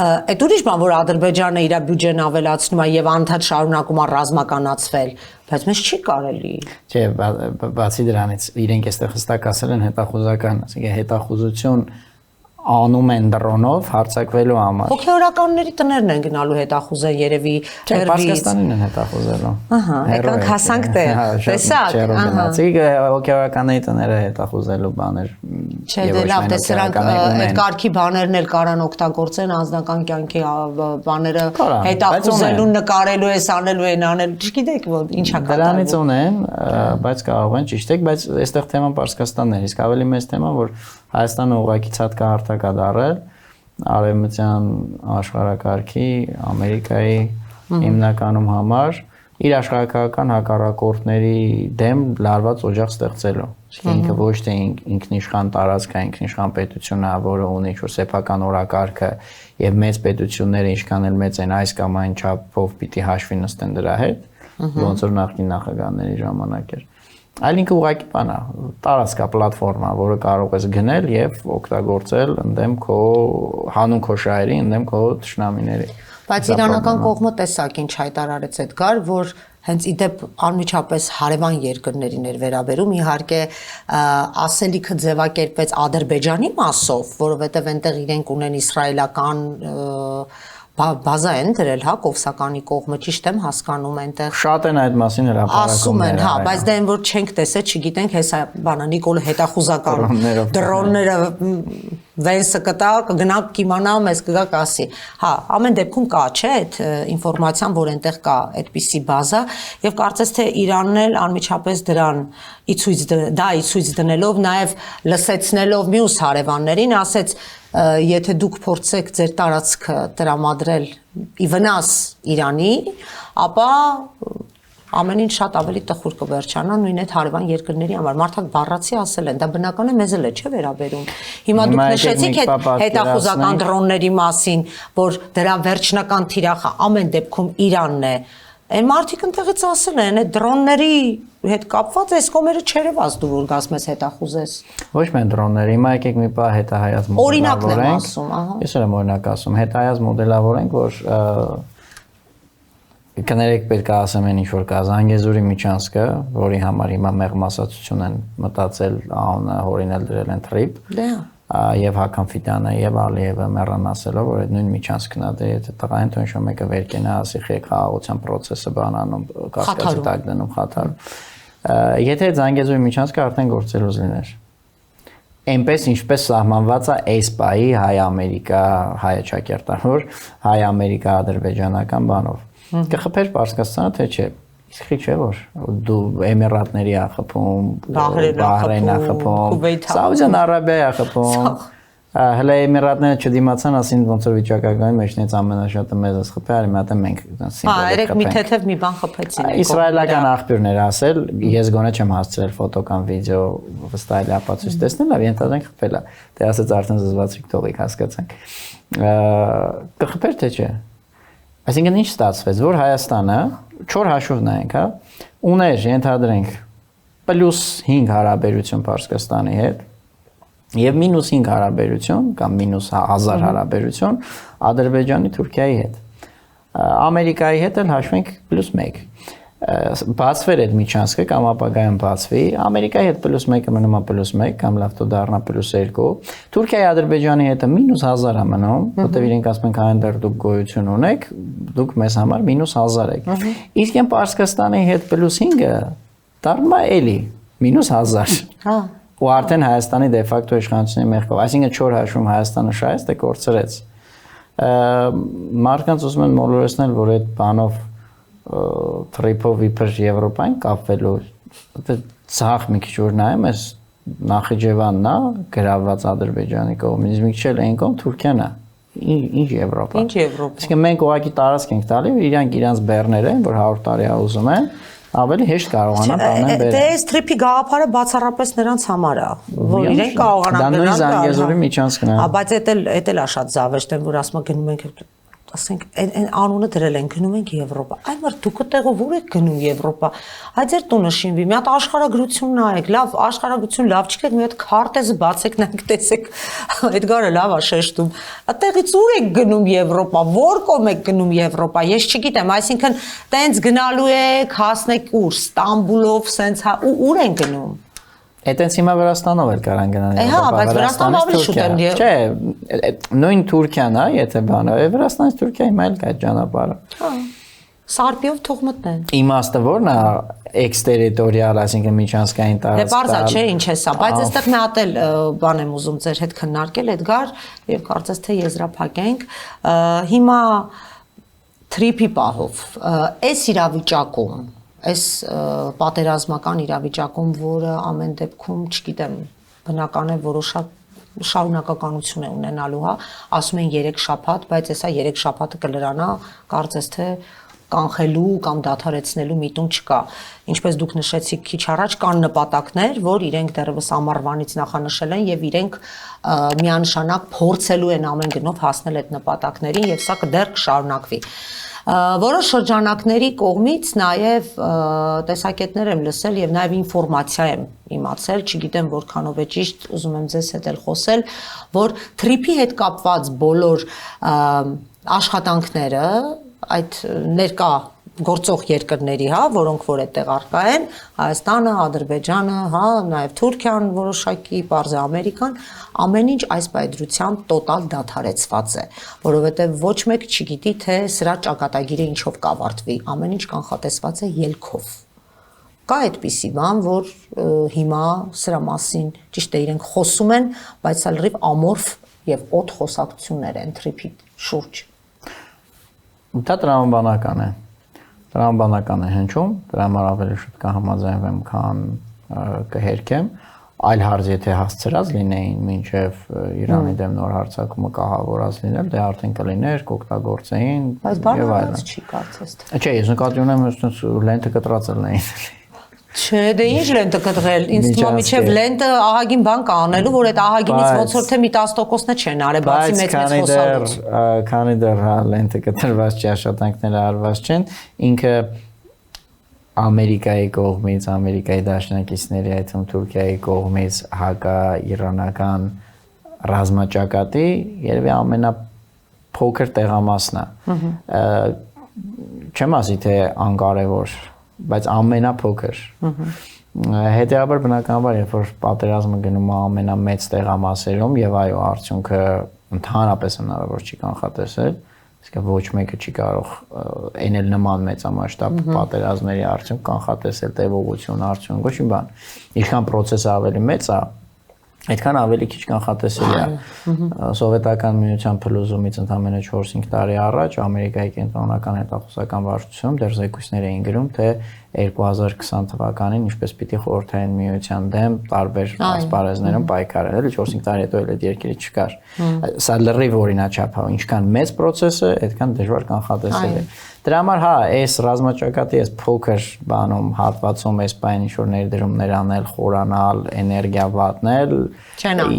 Speaker 2: Այդ ուրիշ բան, որ Ադրբեջանը իր բյուջեն ավելացնում է եւ անդադ շարունակում է ռազմականացվել, բայց մեզ չի կարելի։
Speaker 3: Չէ, բացի դրանից իրենք այստեղ հստակ ասել են հետախուզական, ասենք հետախուզություն անում են դրոնով հարձակվելու համար։
Speaker 2: Հոգեորականների տներն են գնալու հետախուզեն երևի
Speaker 3: Պարսկաստանին են հետախուզելու։
Speaker 2: Ահա, եկանք հասանք տեղ։ Տեսակ, ահա։
Speaker 3: Հոգեորականների տները հետախուզելու բաներ։
Speaker 2: Չէ, դե լավ, դե սրանք այդ կարգի բաներն էլ կարան օգտագործեն անձնական կյանքի բաները հետախուզելու, նկարելու, էս անելու, այն անելու, չգիտեք ինչա կատարվում։
Speaker 3: Դրանից ունեն, բայց կարող են ճիշտ եք, բայց այստեղ թեման Պարսկաստանն է, իսկ ավելի մեծ թեման, որ Հայաստանը ուղղակի ցածկահարթակ է դարել արևմտյան աշխարհակարգի, Ամերիկայի հիմնականում համար իր աշխարհակական հակառակորդների դեմ լարված օջախ ստեղծելու։ Իսկ ինքը ոչ թե ինքնիշխան տարածք է, ինքնիշխան պետություն է, որը ունի ինչ-որ սեփական օրակարգը եւ մեծ պետությունները ինչքան էլ մեծ են այս կամ այն չափով պիտի հաշվի նստեն դրա հետ, ոնց որ նախկին նախագահների ժամանակ էր։ Այլ ինքը ուղղակի բան է, տարածքա պլատֆորմա, որը կարող ես գնել եւ օգտագործել ընդդեմ քո հանուն քո շահերի, ընդդեմ քո թշնամիների։
Speaker 2: Բայց իրանական կողմը տեսակ ինչ հայտարարեց Էդգար, որ հենց իդեպ անմիջապես հարևան երկրներին էր վերաբերում, իհարկե ասելիքը ձևակերպեց Ադրբեջանի մասով, որովհետև այնտեղ իրենք ունեն իսրայելական բազա են դրել, հա, Կովսականի կողմը, ճիշտ եմ հասկանում այնտեղ։
Speaker 3: Շատ են այդ մասին հրապարակումներ։
Speaker 2: Ասում են, հա, բայց դե այն որ չենք տեսել, չգիտենք, հեսա բանը Նիկոլ հետախուզական դրոնները վենսը կտա, կգնա կիմանա, մեզ կգա կասի։ Հա, ամեն դեպքում կա, չէ, այդ ինֆորմացիան, որ այնտեղ կա այդպիսի բազա, եւ կարծես թե Իրանն էլ անմիջապես դրան ի ցույց դնելով, նաեւ լսեցնելով մյուս հարևաններին, ասեց եթե դուք փորձեք ձեր տարածքը տրամադրել ի վնաս Իրանի, ապա ամեն ինչ շատ ավելի տխուր կվերջանա նույն այդ հարևան երկրների համար։ Մարդիկ բառացի ասել են, դա բնական է մեզ էլ է չէ վերաբերում։ Հիմա դուք նշեցիք այդ հետախուզական դրոնների մասին, որ դրա վերջնական թիրախը ամեն դեպքում Իրանն է։ Այն մարդիկ ընդեղից ասել են, այդ դրոնների հետ կապված այս կողմերը չերևաց դու որ գաս մեզ հետախուզես։
Speaker 3: Ոչ միայն դրոնները, հիմա եկեք մի բան հետահայաց մոդելավորենք։ Ես էլ եմ օրինակ ասում, հետահայաց մոդելավորենք, որ կներեք պետք է ասեմ այն ինչ որ կա Զանգեզուրի միջանցքը, որի համար հիմա մեղմ ասացություն են մտածել անունը հորինել դրել են TRIP։
Speaker 2: Դե
Speaker 3: եւ Հական Ֆիդյանը եւ Ալիևը մեռան ասելով որ այդ նույն միջանցքն է դե եթե տղային թույն շո մեկը վեր կենա ասի խի խաղաղության process-ը բանանում կասկածի տակ դնում խաթարում եթե Զանգեզուրի միջանցքը արդեն գործելուց լիներ այնպես ինչպես սահմանված է ESPA-ի հայ-ամերիկա հայ-չակերտավոր հայ-ամերիկա-ադրբեջանական բանով կխփեր Պարսկաստանը թե չէ Իսկ չէ որ դու Էմիրատների ա խփում, Բահրեյնն ա խփում, Սաուդյան Արաբիայի ա խփում։ Հələ Էմիրատները չդիմացան, ասին ոնց որ վիճակագրային մեջնից ամենաշատը մեզ խփել, արի մատը մենք
Speaker 2: սիմվոլ խփենք։ Հա, երեք մի թեթև մի բան խփեցին։
Speaker 3: Իսրայելական աղբյուրներ ասել, ես գոնե չեմ հասցրել ֆոտո կամ վիդեո վստահելի ապացույց տեսնել, լավ ենթադրենք խփել է։ Դե ասած արդեն զզվացիկ թողիկ հասկացանք։ Կխփեր թե չէ։ Այսինքն ինչ ստացվեց, որ Հայաստանը 4 հաշվով նայենք, հա, ուներ ենթադրենք +5 հարաբերություն Պարսկաստանի հետ եւ -5 հարաբերություն կամ -1000 հարաբերություն Ադրբեջանի Թուրքիայի հետ։ Ամերիկայի հետ էլ հաշվենք +1։ Բացվեր այդ միջանցքը կամ ապագայում բացվի, Ամերիկայի հետ +1-ը մնում է +1 կամ լավ տո դառնա +2, Թուրքիայի Ադրբեջանի հետը -1000 է մնում, որտեղ իրենք ասում են այնտեղ դուք գոյություն ունեք, դուք մեզ համար -1000 եք։ Իսկ այն Պարսկաստանի հետ +5-ը դառնում է էլի -1000։ Հա։ Ու արդեն Հայաստանի դե ֆակտո իշխանությունների մեղքով, այսինքն 4 հաշվում Հայաստանը շահեց, դե կորցրեց։ Մարդկանց ուզում են մոլորեցնել, որ այդ բանով TRIP-ով իբր Եվրոպային կապվելու ցախ մի քիչ որ նայեմ այս Նախիջևանն է գրաված Ադրբեջանի կողմից մի քիչ էլ այն կողմ Թուրքիան է ինչ Եվրոպա
Speaker 2: Ինչ Եվրոպա
Speaker 3: Իսկ մենք ուղղակի տարածք ենք տալի իրանք իրանց բեռներ են որ 100 տարի է ուզում են ավելի հեշտ կարողանան տանեն բերել
Speaker 2: Դե այս TRIP-ի գաղափարը բացառապես նրանց համար է որ իրենք կարողանան
Speaker 3: դա նույն Զանգեզուրի միջանցքն է
Speaker 2: Բայց էդ էլ է շատ զավեշտ են որ ասում են գնում ենք ասենք այն անունը դրել են գնում ենք Եվրոպա։ Այ մար դուք այդտեղով ուր եք գնում Եվրոպա։ Այ ձեր տունը շինվի, մի հատ աշխարհագրություն նայեք, լավ, աշխարհագրություն լավ չգիտեք, մի հատ քարտեզը բացեք, նայեք, տեսեք։ Էդգարը լավ է շեշտում։ Այդտեղից ուր եք գնում Եվրոպա, որ կողմ եք գնում Եվրոպա, ես չգիտեմ, այսինքն տենց գնալու եք, հասնեք ուր, Ստամբուլով, սենց հա ուր են գնում։
Speaker 3: Այդտենց հիմա Վրաստանով էլ կարան գնան։
Speaker 2: Հա, բայց Վրաստանը ավելի շուտ են։
Speaker 3: Չէ, նույն Թուրքիան է, եթե բանը, Վրաստանից Թուրքիա հիմա էլ կա այդ ճանապարհը։
Speaker 2: Հա։ Սարպիով թող մտնեն։
Speaker 3: Իմաստը ո՞րն է էքստերիտորիալ, այսինքն միջանցքային
Speaker 2: Դե բարձա
Speaker 3: տարածք։
Speaker 2: չէ, ինչ է սա, բայց այստեղ մի հատ էլ բան եմ ուզում ձեր հետ քննարկել, Էդգար, եւ կարծես թե եզրափակենք։ Հիմա թրիփի պահով, այս իրավիճակում այս պատերազմական իրավիճակում, որը ամեն դեպքում, չգիտեմ, բնական է որոշակ շարունակականություն է ունենալու, հա, ասում են 3 շաբաթ, բայց հեսա 3 շաբաթը կլրանա, կարծես թե կանխելու կամ դադարեցնելու միտում չկա։ Ինչպես դուք նշեցիք քիչ առաջ, կան նպատակներ, որ իրենք դեռևս ամառվանից նախանշել են եւ իրենք միանշանակ փորձելու են ամեն գնով հասնել այդ նպատակներին եւ սա կդեռ կշարունակվի։ Որոշ շրջանակների կողմից նաև տեսակետներ եմ լսել եւ նաև ինֆորմացիա եմ իմացել, չգիտեմ որքանով է ճիշտ, ուզում եմ ձեզ հետ էլ խոսել, որ թրիփի հետ կապված բոլոր աշխատանքները այդ ներկա գործող երկրների, հա, որոնք որ այդտեղ արկա են, Հայաստանը, Ադրբեջանը, հա, նաև Թուրքիան, որոշակի պարզ է Ամերիկան, ամեն ինչ այս պայծրությամբ տոտալ դադարեցված է, որովհետև ոչ մեկ չգիտի, թե սրա ճակատագիրը ինչով կավարտվի, ամեն ինչ կանխատեսված է ելքով։ Կա այդպիսի բան, որ հիմա սրա մասին ճիշտ է իրենք խոսում են, բայց սա լրիվ ամորֆ եւ օդ խոսակցություններ են թրիփի շուրջ։
Speaker 3: Դա տրամաբանական է։ Տրամաբանական է հնչում, դրա համար ավելի շուտ կհամաձայնվեմ, քան կհերքեմ, այլ հարց եթե հասցրած լինեին մինչև Իրանի դեմ նոր հարձակումը կահավորած լինել, դե արդեն կլիներ, կօգտագործեին եւ այլն։
Speaker 2: Չի կարծես թե։
Speaker 3: Չէ, ես նկատի ունեմ այսպես լենթը կտրած լինեին։
Speaker 2: Չէ, դե ինչ լենտը կտրել, ինձ թվում է միջև լենտը ահագին բան կա անելու, որ այդ ահագինից ոնց որ թե մի 10%-ը չեն արել, բացի մեծ խոսալուց։
Speaker 3: Քանի դեռ լենտը կտրված չի, աշխատանքները արված չեն, ինքը Ամերիկայի կողմից, Ամերիկայի դաշնակիցների, այդ թվում Թուրքիայի կողմից հակա-իրանական ռազմաճակատի երևի ամենափոքր տեղամասն է։ Չեմ ասի թե անկարևոր, բայց ամենափոքր։ Հետեւաբար բնականաբար, երբ որ պատերազմը գնում է ամենամեծ տեղամասերում եւ այո, արդյունքը ընդհանրապես հնարավոր չի կանխատեսել, իսկ ոչ մեկը չի կարող այն էլ նման մեծամասշտաբ պատերազմների արդյունք կանխատեսել տևողություն, արդյունք, ոչ մի բան։ Ինչքան process-ը ավելի մեծ է, այդքան ավելի քիչ կանխատեսելի է։ Սովետական միության փլուզումից ընդամենը 4-5 տարի առաջ Ամերիկայի կենտրոնական հետախուզական վարչությունում դեռ զեկույցներ էին գրում, թե 2020 թվականին ինչպես պիտի խորհրդային միության դեմ տարբեր ասպարեզներում պայքարել, էլի 4-5 տարի հետո էլ այդ երկիրը չկար։ Սա լրիվ օրինաչափ է, ինչքան մեծ process-ը, այդքան դժվար կանխատեսել է։ Դրա համար հա, այս ռազմաճակատի այս փոքր բանում հատվածում այս բան ինչ որ ներդրումներ անել, խորանալ, էներգիա վատնել,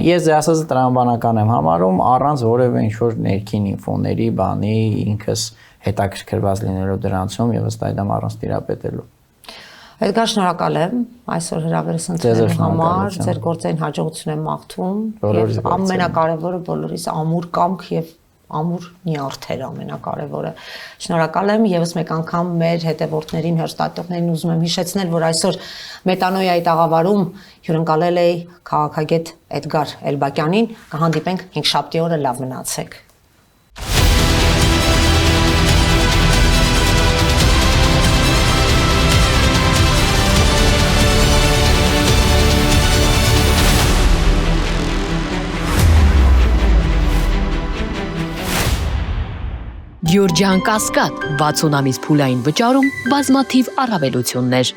Speaker 3: ես դե ասած տրամաբանական եմ համարում, առանց որևէ ինչ որ ներքին ինֆոների, բանի, ինքս հետաքրքրված լինելով դրանցում եւ ըստ այդմ առանց տիրապետելու։
Speaker 2: Էդգար, շնորհակալ եմ այսօր հրավերս ընդունելու համար, ձեր գործային հաջողություն եմ մաղթում եւ ամենակարևորը բոլորիս ամուր կամք եւ ամուր նյարդեր ամենակարևորը։ Շնորհակալ եմ եւս մեկ անգամ մեր հետևորդներին, հերոստատողներին ուզում եմ հիշեցնել, որ այսօր Մետանոյայի տաղավարում հյուրընկալել էի քաղաքագետ Էդգար Էլբակյանին, կհանդիպենք 5-շաբթի օրը, լավ մնացեք։
Speaker 1: Գյուրջան Կասկադ 60 ամիս փուլային վճարում բազմաթիվ առավելություններ